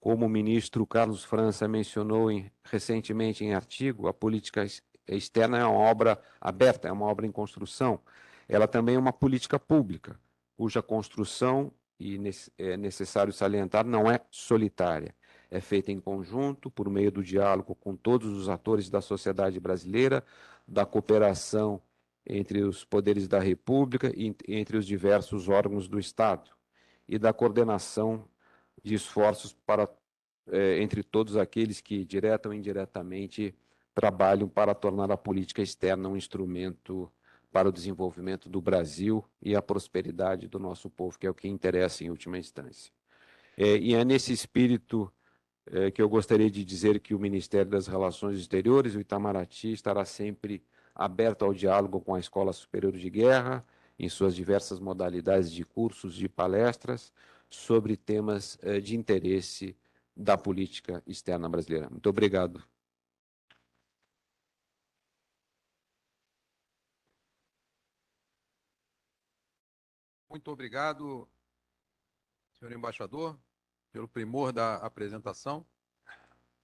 A: Como o ministro Carlos França mencionou recentemente em artigo, a política externa é uma obra aberta, é uma obra em construção. Ela também é uma política pública, cuja construção, e é necessário salientar, não é solitária. É feita em conjunto, por meio do diálogo com todos os atores da sociedade brasileira, da cooperação entre os poderes da República e entre os diversos órgãos do Estado, e da coordenação de esforços entre todos aqueles que, direta ou indiretamente, trabalham para tornar a política externa um instrumento para o desenvolvimento do Brasil e a prosperidade do nosso povo, que é o que interessa em última instância. E é nesse espírito que eu gostaria de dizer que o Ministério das Relações Exteriores, o Itamaraty, estará sempre aberto ao diálogo com a Escola Superior de Guerra, em suas diversas modalidades de cursos e palestras, sobre temas de interesse da política externa brasileira. Muito obrigado.
B: Muito obrigado, senhor embaixador, pelo primor da apresentação.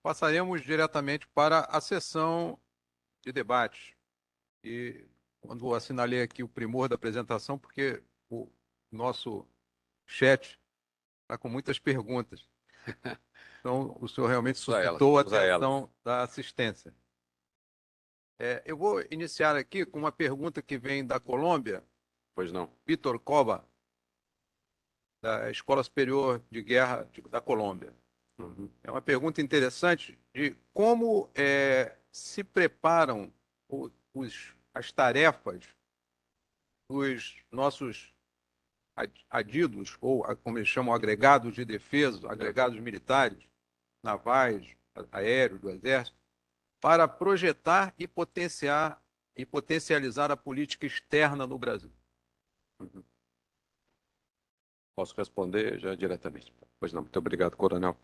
B: Passaremos diretamente para a sessão de debate. E quando assinalei aqui o primor da apresentação, porque o nosso chat está com muitas perguntas. Então, o senhor realmente suscitou a atenção da assistência. Eu vou iniciar aqui com uma pergunta que vem da Colômbia.
A: Pois não.
B: Vitor Cova, da Escola Superior de Guerra da Colômbia.
A: Uhum.
B: É uma pergunta interessante de como se preparam as tarefas dos nossos adidos, ou como eles chamam, agregados de defesa, agregados militares, navais, aéreos, do Exército, para projetar e potencializar a política externa no Brasil.
A: Uhum. Posso responder já diretamente? Pois não, muito obrigado, coronel.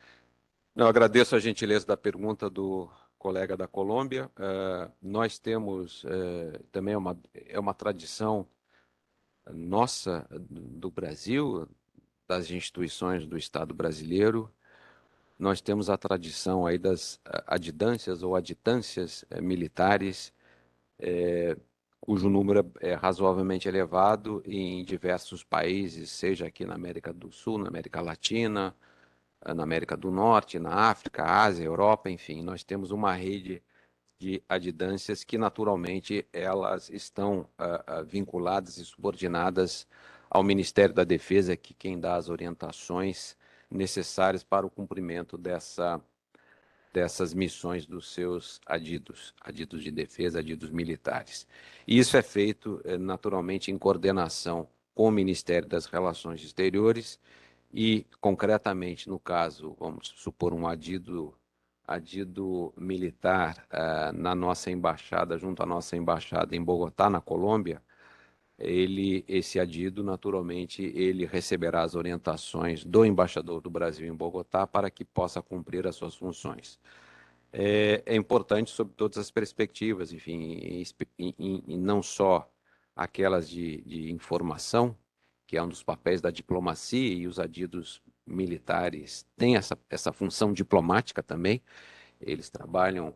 A: Eu agradeço a gentileza da pergunta do colega da Colômbia. Nós temos também uma tradição nossa do Brasil, das instituições do Estado brasileiro. Nós temos a tradição aí das adidâncias ou aditâncias militares, cujo número é razoavelmente elevado em diversos países, seja aqui na América do Sul, na América Latina, na América do Norte, na África, Ásia, Europa, enfim, nós temos uma rede de adidâncias que, naturalmente, elas estão vinculadas e subordinadas ao Ministério da Defesa, que quem dá as orientações necessárias para o cumprimento dessas missões dos seus adidos de defesa, adidos militares. E isso é feito, naturalmente, em coordenação com o Ministério das Relações Exteriores e, concretamente, no caso, vamos supor, um adido militar na nossa embaixada, junto à nossa embaixada em Bogotá, na Colômbia, esse adido, naturalmente, ele receberá as orientações do embaixador do Brasil em Bogotá para que possa cumprir as suas funções. É importante sob todas as perspectivas, enfim, e não só aquelas de informação, que é um dos papéis da diplomacia, e os adidos militares têm essa função diplomática também. Eles trabalham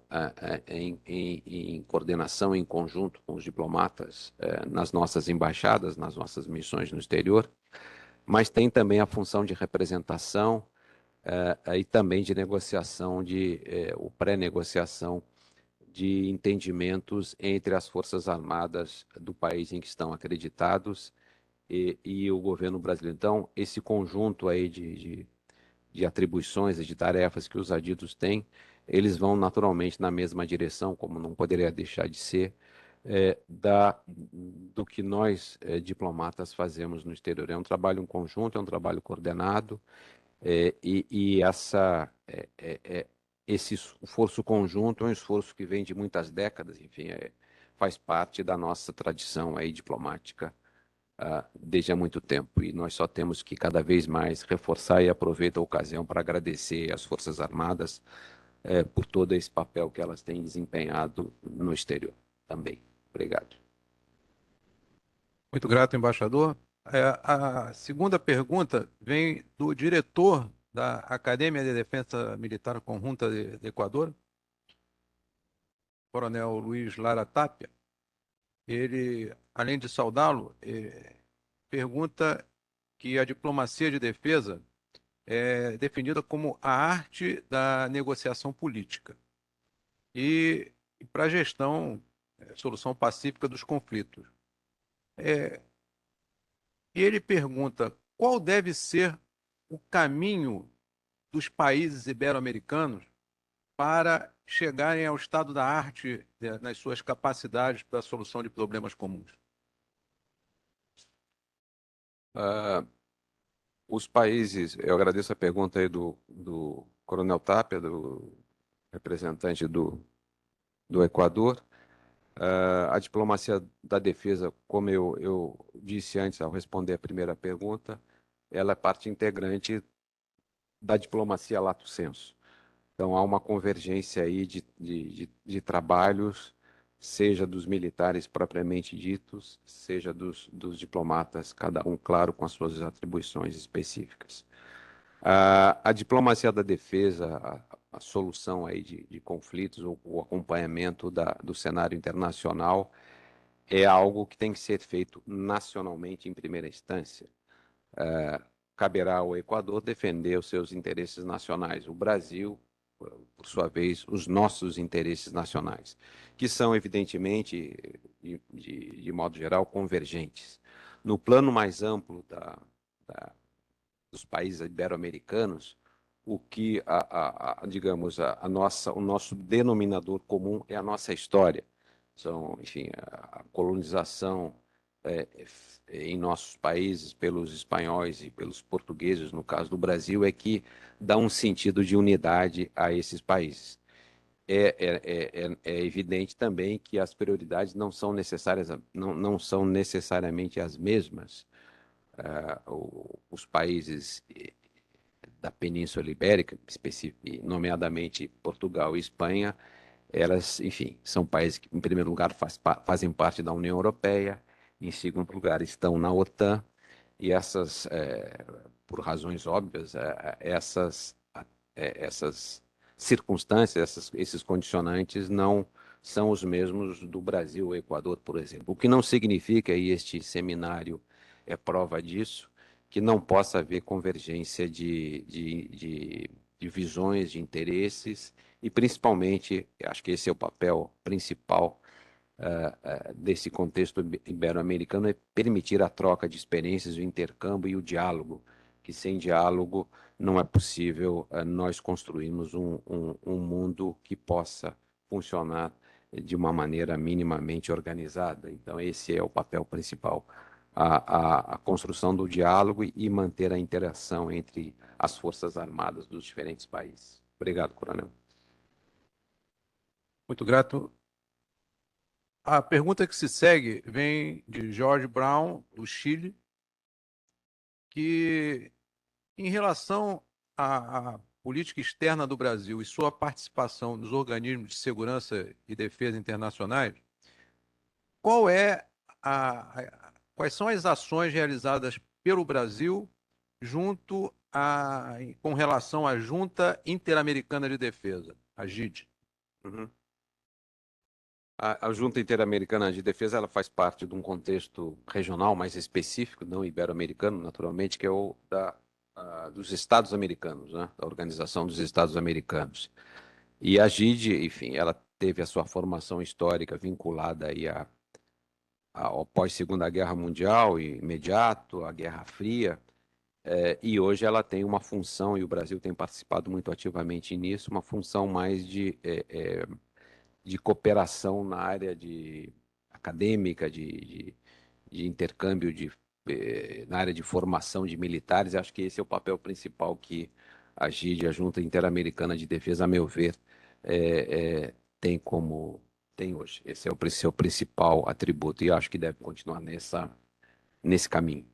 A: em coordenação, em conjunto com os diplomatas nas nossas embaixadas, nas nossas missões no exterior, mas tem também a função de representação e também de negociação, ou pré-negociação de entendimentos entre as Forças Armadas do país em que estão acreditados e o governo brasileiro. Então, esse conjunto aí de atribuições e de tarefas que os adidos têm, eles vão naturalmente na mesma direção, como não poderia deixar de ser, do que nós, diplomatas, fazemos no exterior. É um trabalho em conjunto, é um trabalho coordenado, e esse esforço conjunto é um esforço que vem de muitas décadas, enfim, faz parte da nossa tradição aí diplomática desde há muito tempo. E nós só temos que cada vez mais reforçar, e aproveito a ocasião para agradecer às Forças Armadas por todo esse papel que elas têm desempenhado no exterior também. Obrigado.
B: Muito grato, embaixador. A segunda pergunta vem do diretor da Academia de Defensa Militar Conjunta de Equador, Coronel Luiz Lara Tapia. Ele, além de saudá-lo, pergunta que a diplomacia de defesa é definida como a arte da negociação política e para a gestão, solução pacífica dos conflitos. É, E ele pergunta qual deve ser o caminho dos países ibero-americanos para chegarem ao estado da arte nas suas capacidades para a solução de problemas comuns.
A: Ah, os países, eu agradeço a pergunta aí do Coronel Tapia, do representante do Equador. A diplomacia da defesa, como eu disse antes ao responder a primeira pergunta, ela é parte integrante da diplomacia lato sensu. Então, há uma convergência aí de trabalhos, seja dos militares propriamente ditos, seja dos diplomatas, cada um, claro, com as suas atribuições específicas. A diplomacia da defesa, a solução aí de conflitos, o acompanhamento do cenário internacional, é algo que tem que ser feito nacionalmente em primeira instância. Caberá ao Equador defender os seus interesses nacionais, o Brasil, por sua vez, os nossos interesses nacionais, que são, evidentemente, de modo geral, convergentes. No plano mais amplo dos países ibero-americanos, o que, digamos, o nosso denominador comum é a nossa história. São, enfim, a colonização em nossos países pelos espanhóis e pelos portugueses, no caso do Brasil, é que dá um sentido de unidade a esses países. É evidente também que as prioridades não são necessárias, não são necessariamente as mesmas. Os países da Península Ibérica, nomeadamente Portugal e Espanha, elas, enfim, são países que, em primeiro lugar, fazem parte da União Europeia, em segundo lugar, estão na OTAN, e por razões óbvias, essas circunstâncias, esses condicionantes não são os mesmos do Brasil ou Equador, por exemplo. O que não significa, e este seminário é prova disso, que não possa haver convergência de visões, de interesses, e principalmente, acho que esse é o papel principal desse contexto ibero-americano, é permitir a troca de experiências, o intercâmbio e o diálogo, que sem diálogo não é possível nós construirmos um mundo que possa funcionar de uma maneira minimamente organizada. Então, esse é o papel principal a construção do diálogo e manter a interação entre as forças armadas dos diferentes países. Obrigado, Coronel.
B: Muito grato. A pergunta que se segue vem de George Brown, do Chile, que, em relação à política externa do Brasil e sua participação nos organismos de segurança e defesa internacionais, qual é quais são as ações realizadas pelo Brasil com relação à Junta Interamericana de Defesa, a JID?
A: Uhum. A Junta Interamericana de Defesa ela faz parte de um contexto regional mais específico, não ibero-americano, naturalmente, que é dos Estados Americanos, né? Da Organização dos Estados Americanos. E a GID, enfim, ela teve a sua formação histórica vinculada aí ao pós-Segunda Guerra Mundial, e imediato, à Guerra Fria, e hoje ela tem uma função, e o Brasil tem participado muito ativamente nisso, uma função mais de cooperação na área de acadêmica, de intercâmbio na área de formação de militares. Acho que esse é o papel principal que a GID, a Junta Interamericana de Defesa, a meu ver, tem tem hoje. Esse é o seu principal atributo e acho que deve continuar nesse caminho.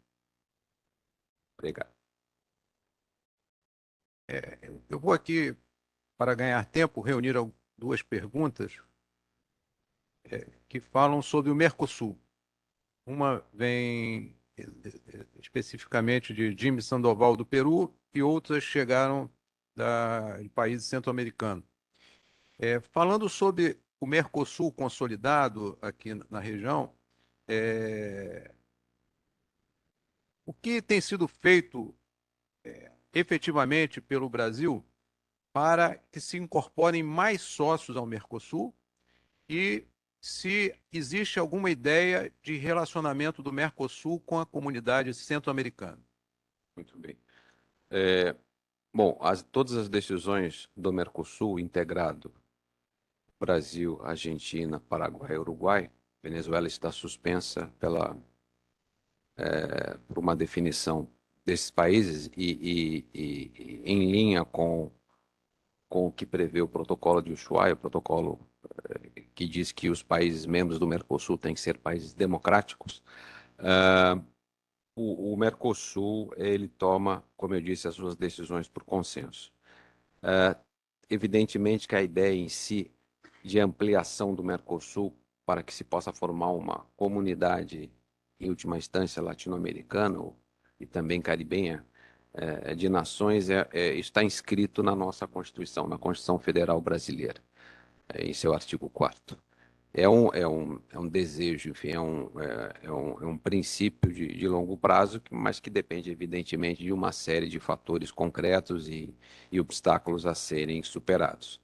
A: Obrigado.
B: Eu vou aqui, para ganhar tempo, reunir duas perguntas que falam sobre o Mercosul. Uma vem especificamente de Jimmy Sandoval, do Peru, e outras chegaram de países centro-americanos. Falando sobre o Mercosul consolidado aqui na região, é, o que tem sido feito efetivamente pelo Brasil para que se incorporem mais sócios ao Mercosul e se existe alguma ideia de relacionamento do Mercosul com a comunidade centro-americana?
A: Muito bem. Bom, todas as decisões do Mercosul integrado, Brasil, Argentina, Paraguai, Uruguai, Venezuela está suspensa por uma definição desses países e em linha com o que prevê o protocolo de Ushuaia, o protocolo que diz que os países membros do Mercosul têm que ser países democráticos. ah, o Mercosul, ele toma, como eu disse, as suas decisões por consenso. Evidentemente que a ideia em si de ampliação do Mercosul para que se possa formar uma comunidade, em última instância, latino-americana e também caribenha, de nações, está inscrito na nossa Constituição, na Constituição Federal Brasileira, em seu artigo 4º. É um desejo, enfim, é um princípio de longo prazo, mas que depende, evidentemente, de uma série de fatores concretos e obstáculos a serem superados.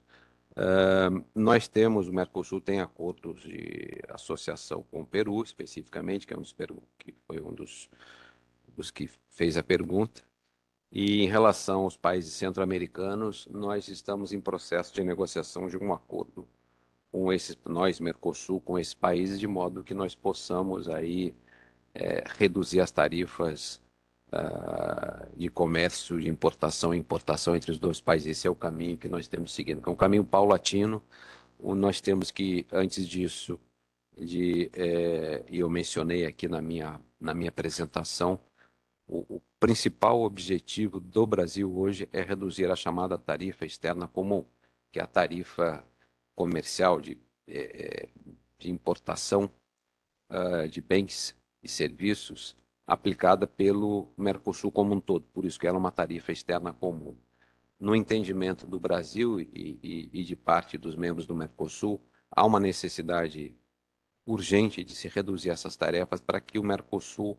A: Nós temos, o Mercosul tem acordos de associação com o Peru, especificamente, que foi um dos que fez a pergunta. E em relação aos países centro-americanos, nós estamos em processo de negociação de um acordo com nós, Mercosul, com esses países, de modo que nós possamos aí reduzir as tarifas de comércio, de importação e importação entre os dois países. Esse é o caminho que nós temos seguindo, que é um caminho paulatino. Nós temos que, antes disso, e eu mencionei aqui na minha apresentação, o principal objetivo do Brasil hoje é reduzir a chamada tarifa externa comum, que é a tarifa comercial de importação de bens e serviços aplicada pelo Mercosul como um todo. Por isso que ela é uma tarifa externa comum. No entendimento do Brasil e de parte dos membros do Mercosul, há uma necessidade urgente de se reduzir essas tarefas para que o Mercosul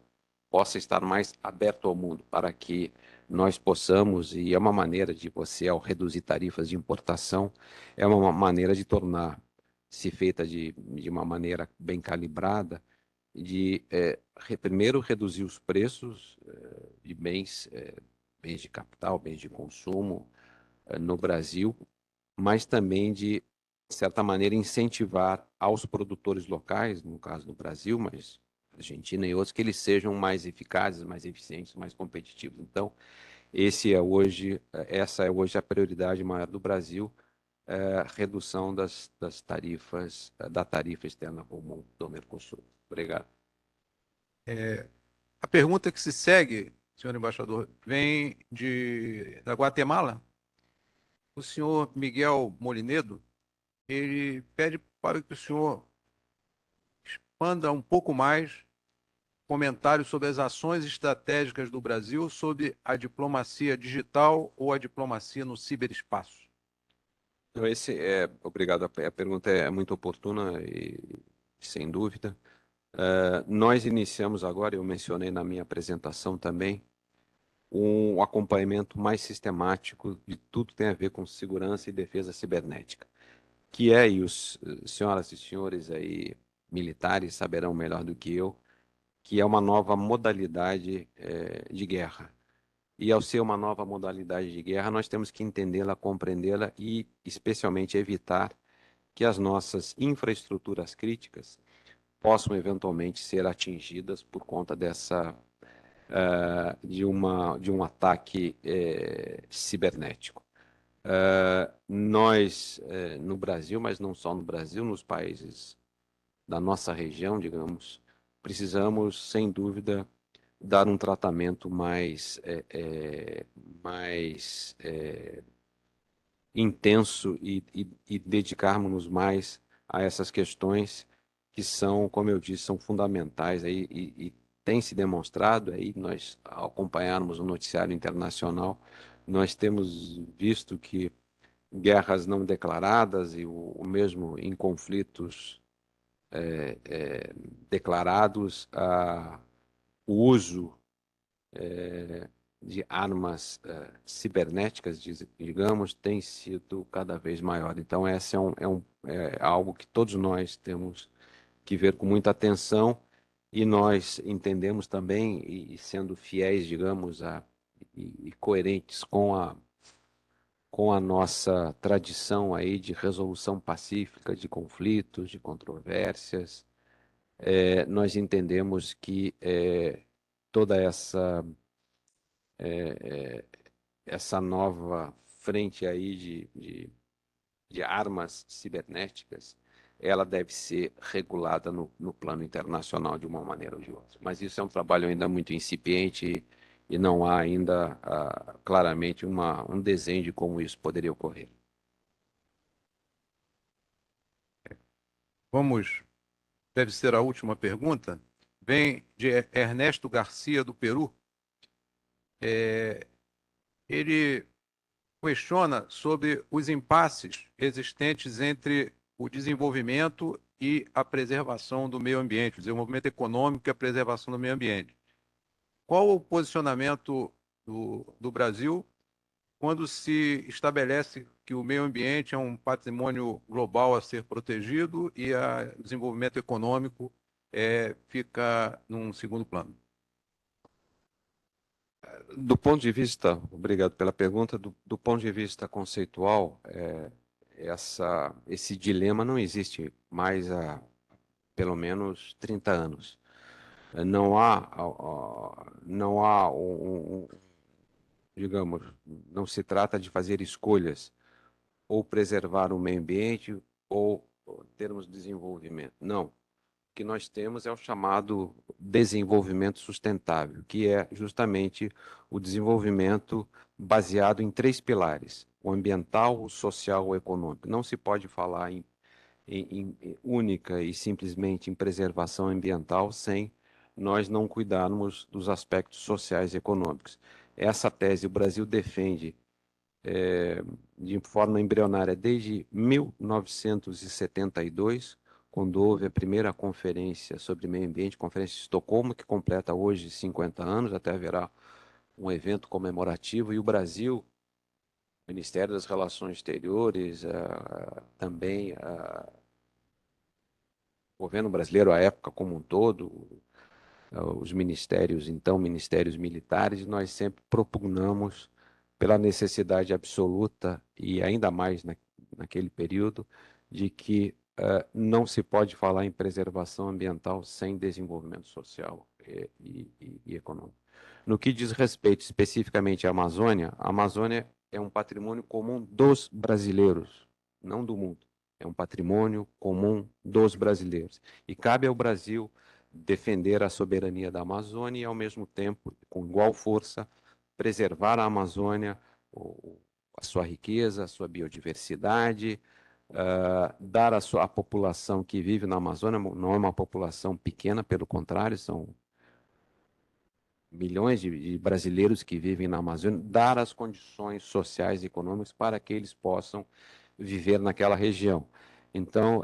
A: possa estar mais aberto ao mundo, para que nós possamos, e é uma maneira de você, ao reduzir tarifas de importação, é uma maneira de tornar, se feita de uma maneira bem calibrada, primeiro reduzir os preços de bens de capital, bens de consumo no Brasil, mas também de certa maneira, incentivar aos produtores locais, no caso do Brasil, mas Argentina e outros, que eles sejam mais eficazes, mais eficientes, mais competitivos. Então, essa é hoje a prioridade maior do Brasil, a redução das tarifas, da tarifa externa comum do Mercosul. Obrigado.
B: A pergunta que se segue, senhor embaixador, vem da Guatemala. O senhor Miguel Molinedo, ele pede para que o senhor expanda um pouco mais comentários sobre as ações estratégicas do Brasil sobre a diplomacia digital ou a diplomacia no ciberespaço.
A: Então, obrigado. A pergunta é muito oportuna e sem dúvida. Nós iniciamos agora, eu mencionei na minha apresentação também, um acompanhamento mais sistemático de tudo que tem a ver com segurança e defesa cibernética, que é, e os senhoras e senhores aí militares saberão melhor do que eu, que é uma nova modalidade de guerra. E ao ser uma nova modalidade de guerra, nós temos que entendê-la, compreendê-la e, especialmente, evitar que as nossas infraestruturas críticas possam eventualmente ser atingidas por conta de um ataque cibernético. Nós, no Brasil, mas não só no Brasil, nos países da nossa região, digamos, precisamos, sem dúvida, dar um tratamento mais intenso e dedicarmos-nos mais a essas questões que são, como eu disse, são fundamentais aí e tem se demonstrado aí, nós ao acompanharmos o noticiário internacional, nós temos visto que guerras não declaradas e o mesmo em conflitos declarados, o uso de armas cibernéticas, digamos, tem sido cada vez maior. Então, essa é algo que todos nós temos que ver com muita atenção e nós entendemos também, e sendo fiéis, digamos, e coerentes com a nossa tradição aí de resolução pacífica de conflitos, de controvérsias, nós entendemos que toda essa nova frente aí de armas cibernéticas, ela deve ser regulada no plano internacional de uma maneira ou de outra. Mas isso é um trabalho ainda muito incipiente e não há ainda claramente um desenho de como isso poderia ocorrer.
B: Vamos, deve ser a última pergunta. Vem de Ernesto Garcia, do Peru. Ele questiona sobre os impasses existentes entre o desenvolvimento e a preservação do meio ambiente, o desenvolvimento econômico e a preservação do meio ambiente. Qual o posicionamento do Brasil quando se estabelece que o meio ambiente é um patrimônio global a ser protegido e o desenvolvimento econômico fica num segundo plano?
A: Do ponto de vista, obrigado pela pergunta, do ponto de vista conceitual, esse dilema não existe mais há pelo menos 30 anos. Não há digamos, não se trata de fazer escolhas ou preservar o meio ambiente ou termos desenvolvimento. Não. O que nós temos é o chamado desenvolvimento sustentável, que é justamente o desenvolvimento baseado em três pilares: o ambiental, o social e o econômico. Não se pode falar em única e simplesmente em preservação ambiental sem nós não cuidarmos dos aspectos sociais e econômicos. Essa tese o Brasil defende de forma embrionária desde 1972, quando houve a primeira conferência sobre meio ambiente, Conferência de Estocolmo, que completa hoje 50 anos, até haverá um evento comemorativo, e o Brasil, o Ministério das Relações Exteriores, também o governo brasileiro, à época como um todo, os ministérios, então ministérios militares, nós sempre propugnamos pela necessidade absoluta, e ainda mais naquele período, de que não se pode falar em preservação ambiental sem desenvolvimento social e econômico. No que diz respeito especificamente à Amazônia, a Amazônia é um patrimônio comum dos brasileiros, não do mundo. É um patrimônio comum dos brasileiros. E cabe ao Brasil defender a soberania da Amazônia e, ao mesmo tempo, com igual força, preservar a Amazônia, a sua riqueza, a sua biodiversidade, dar à população que vive na Amazônia, não é uma população pequena, pelo contrário, são milhões de brasileiros que vivem na Amazônia, dar as condições sociais e econômicas para que eles possam viver naquela região. Então,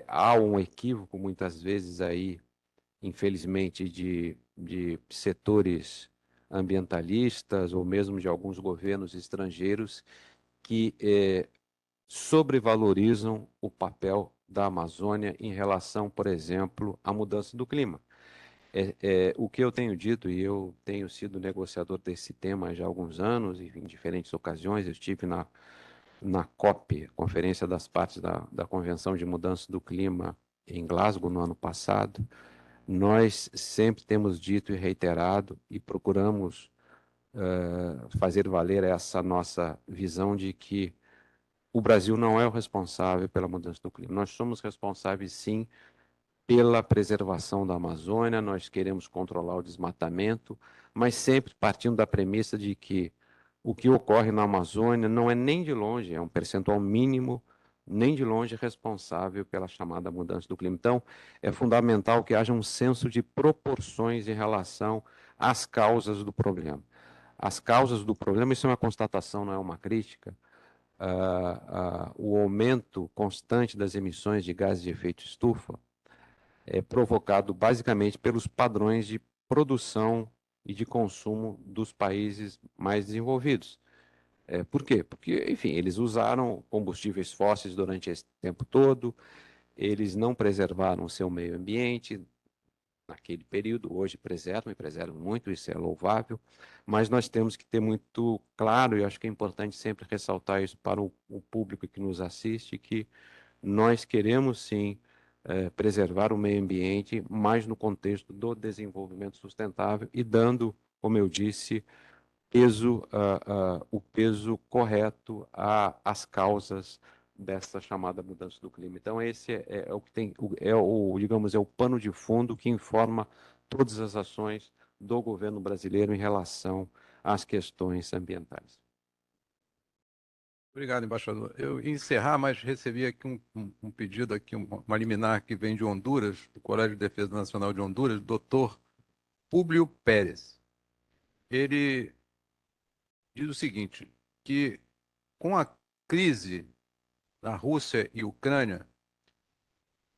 A: há um equívoco muitas vezes aí, infelizmente, de setores ambientalistas ou mesmo de alguns governos estrangeiros que sobrevalorizam o papel da Amazônia em relação, por exemplo, à mudança do clima. O que eu tenho dito, e eu tenho sido negociador desse tema já há alguns anos, e em diferentes ocasiões, eu estive na COP, Conferência das Partes da Convenção de Mudança do Clima, em Glasgow, no ano passado. Nós sempre temos dito e reiterado e procuramos fazer valer essa nossa visão de que o Brasil não é o responsável pela mudança do clima. Nós somos responsáveis, sim, pela preservação da Amazônia, nós queremos controlar o desmatamento, mas sempre partindo da premissa de que o que ocorre na Amazônia não é nem de longe, é um percentual mínimo, nem de longe responsável pela chamada mudança do clima. Então, é fundamental que haja um senso de proporções em relação às causas do problema. As causas do problema, isso é uma constatação, não é uma crítica. O aumento constante das emissões de gases de efeito estufa é provocado basicamente pelos padrões de produção e de consumo dos países mais desenvolvidos. Por quê? Porque, enfim, eles usaram combustíveis fósseis durante esse tempo todo, eles não preservaram o seu meio ambiente naquele período, hoje preservam e preservam muito, isso é louvável, mas nós temos que ter muito claro, e acho que é importante sempre ressaltar isso para o público que nos assiste, que nós queremos sim preservar o meio ambiente, mas no contexto do desenvolvimento sustentável e dando, como eu disse, o peso correto às causas dessa chamada mudança do clima. Então, esse é o que tem, digamos, é o pano de fundo que informa todas as ações do governo brasileiro em relação às questões ambientais.
B: Obrigado, embaixador. Eu ia encerrar, mas recebi aqui um pedido, aqui, uma liminar que vem de Honduras, do Colégio de Defesa Nacional de Honduras, doutor Públio Pérez. Ele diz o seguinte, que com a crise da Rússia e Ucrânia,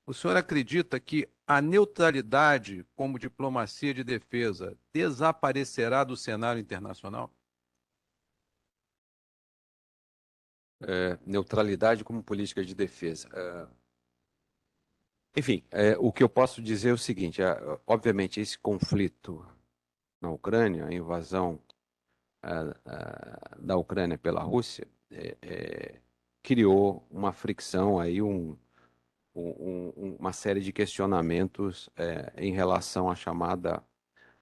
B: o senhor acredita que a neutralidade como diplomacia de defesa desaparecerá do cenário internacional?
A: Neutralidade como política de defesa. Enfim, o que eu posso dizer é o seguinte: obviamente, esse conflito na Ucrânia, a invasão da Ucrânia pela Rússia, criou uma fricção aí, uma série de questionamentos em relação à chamada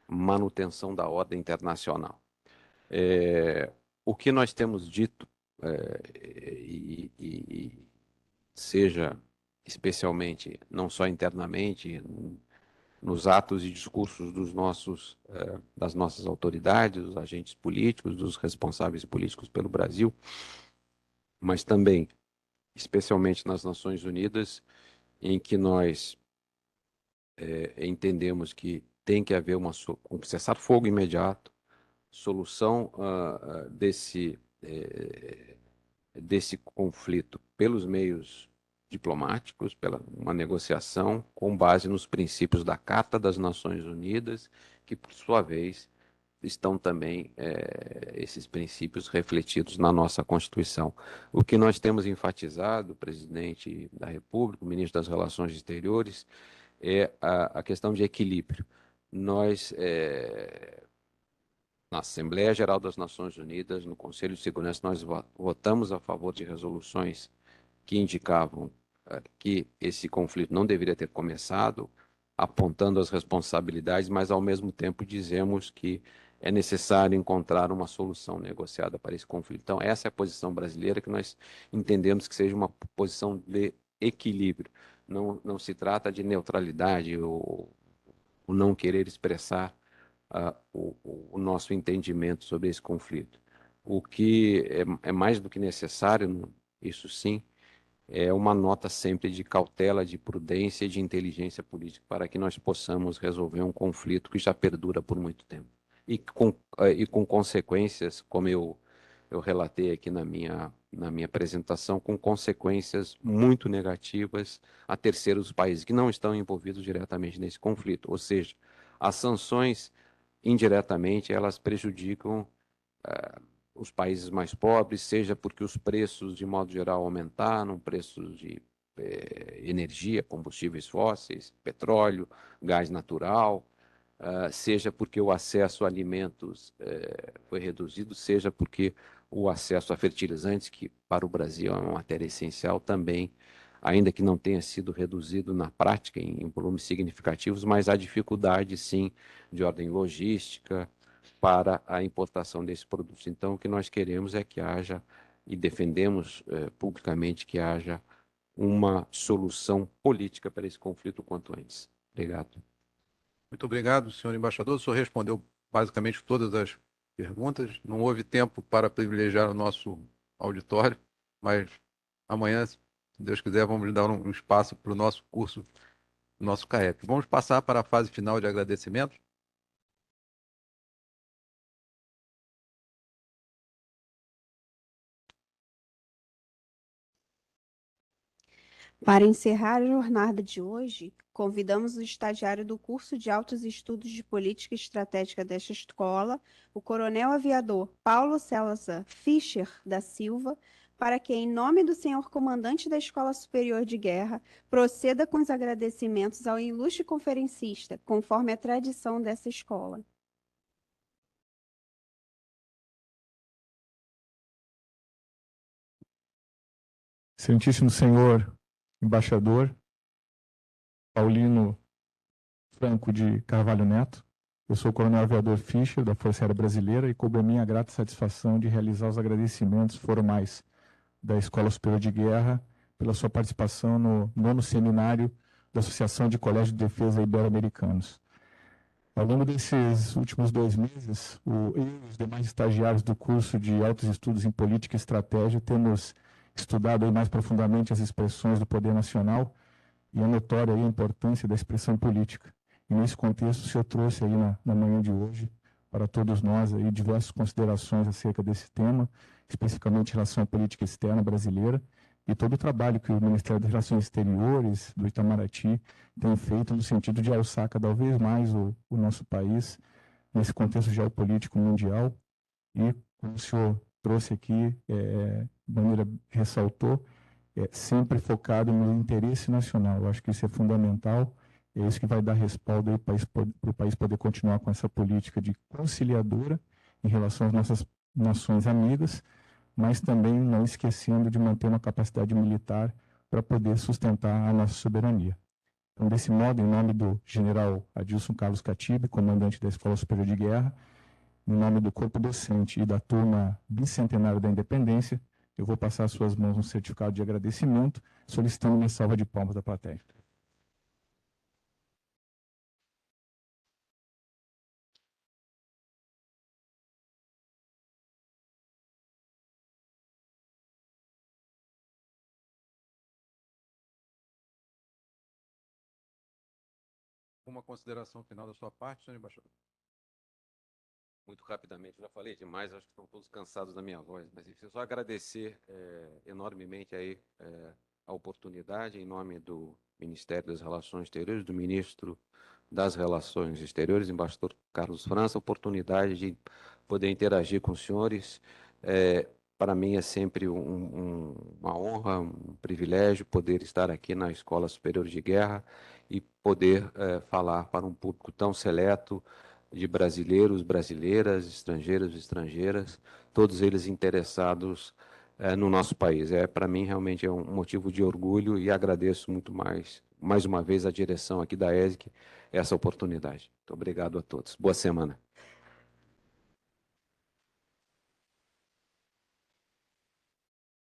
A: manutenção da ordem internacional. O que nós temos dito, e seja especialmente, não só internamente, nos atos e discursos das nossas autoridades, dos agentes políticos, dos responsáveis políticos pelo Brasil, mas também, especialmente nas Nações Unidas, em que nós entendemos que tem que haver um cessar-fogo imediato, solução desse conflito pelos meios diplomáticos, pela uma negociação com base nos princípios da Carta das Nações Unidas, que, por sua vez, estão também esses princípios refletidos na nossa Constituição. O que nós temos enfatizado, o presidente da República, o ministro das Relações Exteriores, é a questão de equilíbrio. Nós, na Assembleia Geral das Nações Unidas, no Conselho de Segurança, nós votamos a favor de resoluções que indicavam que esse conflito não deveria ter começado, apontando as responsabilidades, mas ao mesmo tempo dizemos que é necessário encontrar uma solução negociada para esse conflito. Então, essa é a posição brasileira que nós entendemos que seja uma posição de equilíbrio. Não se trata de neutralidade ou o não querer expressar o nosso entendimento sobre esse conflito. O que é mais do que necessário, isso sim, é uma nota sempre de cautela, de prudência e de inteligência política para que nós possamos resolver um conflito que já perdura por muito tempo. E com consequências, como eu relatei aqui na minha apresentação, com consequências muito negativas a terceiros países que não estão envolvidos diretamente nesse conflito. Ou seja, as sanções, indiretamente, elas prejudicam os países mais pobres, seja porque os preços, de modo geral, aumentaram, preços de energia, combustíveis fósseis, petróleo, gás natural, seja porque o acesso a alimentos foi reduzido, seja porque o acesso a fertilizantes, que para o Brasil é uma matéria essencial também, ainda que não tenha sido reduzido na prática em volumes significativos, mas há dificuldade, sim, de ordem logística, para a importação desses produtos. Então, o que nós queremos é que haja, e defendemos publicamente que haja uma solução política para esse conflito o quanto antes. Obrigado.
B: Muito obrigado, senhor embaixador. O senhor respondeu basicamente todas as perguntas. Não houve tempo para privilegiar o nosso auditório, mas amanhã, se Deus quiser, vamos dar um espaço para o nosso curso, nosso CAEP. Vamos passar para a fase final de agradecimento.
C: Para encerrar a jornada de hoje, convidamos o estagiário do curso de Altos Estudos de Política Estratégica desta escola, o coronel aviador Paulo César Fischer da Silva, para que, em nome do senhor comandante da Escola Superior de Guerra, proceda com os agradecimentos ao ilustre conferencista, conforme a tradição dessa escola.
D: Excelentíssimo senhor embaixador Paulino Franco de Carvalho Neto, eu sou o coronel aviador Fischer, da Força Aérea Brasileira, e coube a minha grata satisfação de realizar os agradecimentos formais da Escola Superior de Guerra pela sua participação no 9º seminário da Associação de Colégios de Defesa Ibero-Americanos. Ao longo desses últimos 2 meses, eu e os demais estagiários do curso de Altos Estudos em Política e Estratégia temos estudado aí mais profundamente as expressões do poder nacional e é notória aí a importância da expressão política. E nesse contexto, o senhor trouxe aí na manhã de hoje, para todos nós, aí, diversas considerações acerca desse tema, especificamente em relação à política externa brasileira, e todo o trabalho que o Ministério das Relações Exteriores, do Itamaraty, tem feito no sentido de alçar cada vez mais o nosso país nesse contexto geopolítico mundial. E, como o senhor trouxe aqui, de maneira ressaltou, sempre focado no interesse nacional. Eu acho que isso é fundamental, é isso que vai dar respaldo para o país poder continuar com essa política de conciliadora em relação às nossas nações amigas, mas também não esquecendo de manter uma capacidade militar para poder sustentar a nossa soberania. Então, desse modo, em nome do general Adilson Carlos Catibe, comandante da Escola Superior de Guerra, em nome do corpo docente e da turma bicentenária da Independência, eu vou passar às suas mãos um certificado de agradecimento, solicitando uma salva de palmas da plateia.
B: Uma consideração final da sua parte, senhor embaixador.
A: Muito rapidamente, já falei demais, acho que estão todos cansados da minha voz, mas enfim, só agradecer enormemente aí a oportunidade, em nome do Ministério das Relações Exteriores, do Ministro das Relações Exteriores, embaixador Carlos França, a oportunidade de poder interagir com os senhores. Para mim é sempre uma honra, um privilégio poder estar aqui na Escola Superior de Guerra e poder falar para um público tão seleto de brasileiros, brasileiras, estrangeiros, estrangeiras, todos eles interessados no nosso país. Para mim, realmente é um motivo de orgulho e agradeço muito mais uma vez, a direção aqui da ESIC, essa oportunidade. Muito obrigado a todos. Boa semana.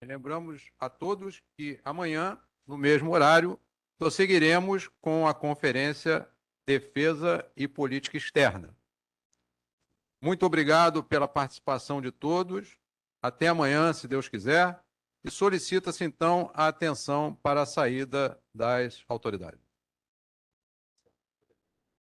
B: Lembramos a todos que amanhã, no mesmo horário, prosseguiremos com a conferência Defesa e Política Externa. Muito obrigado pela participação de todos. Até amanhã, se Deus quiser. E solicita-se, então, a atenção para a saída das autoridades.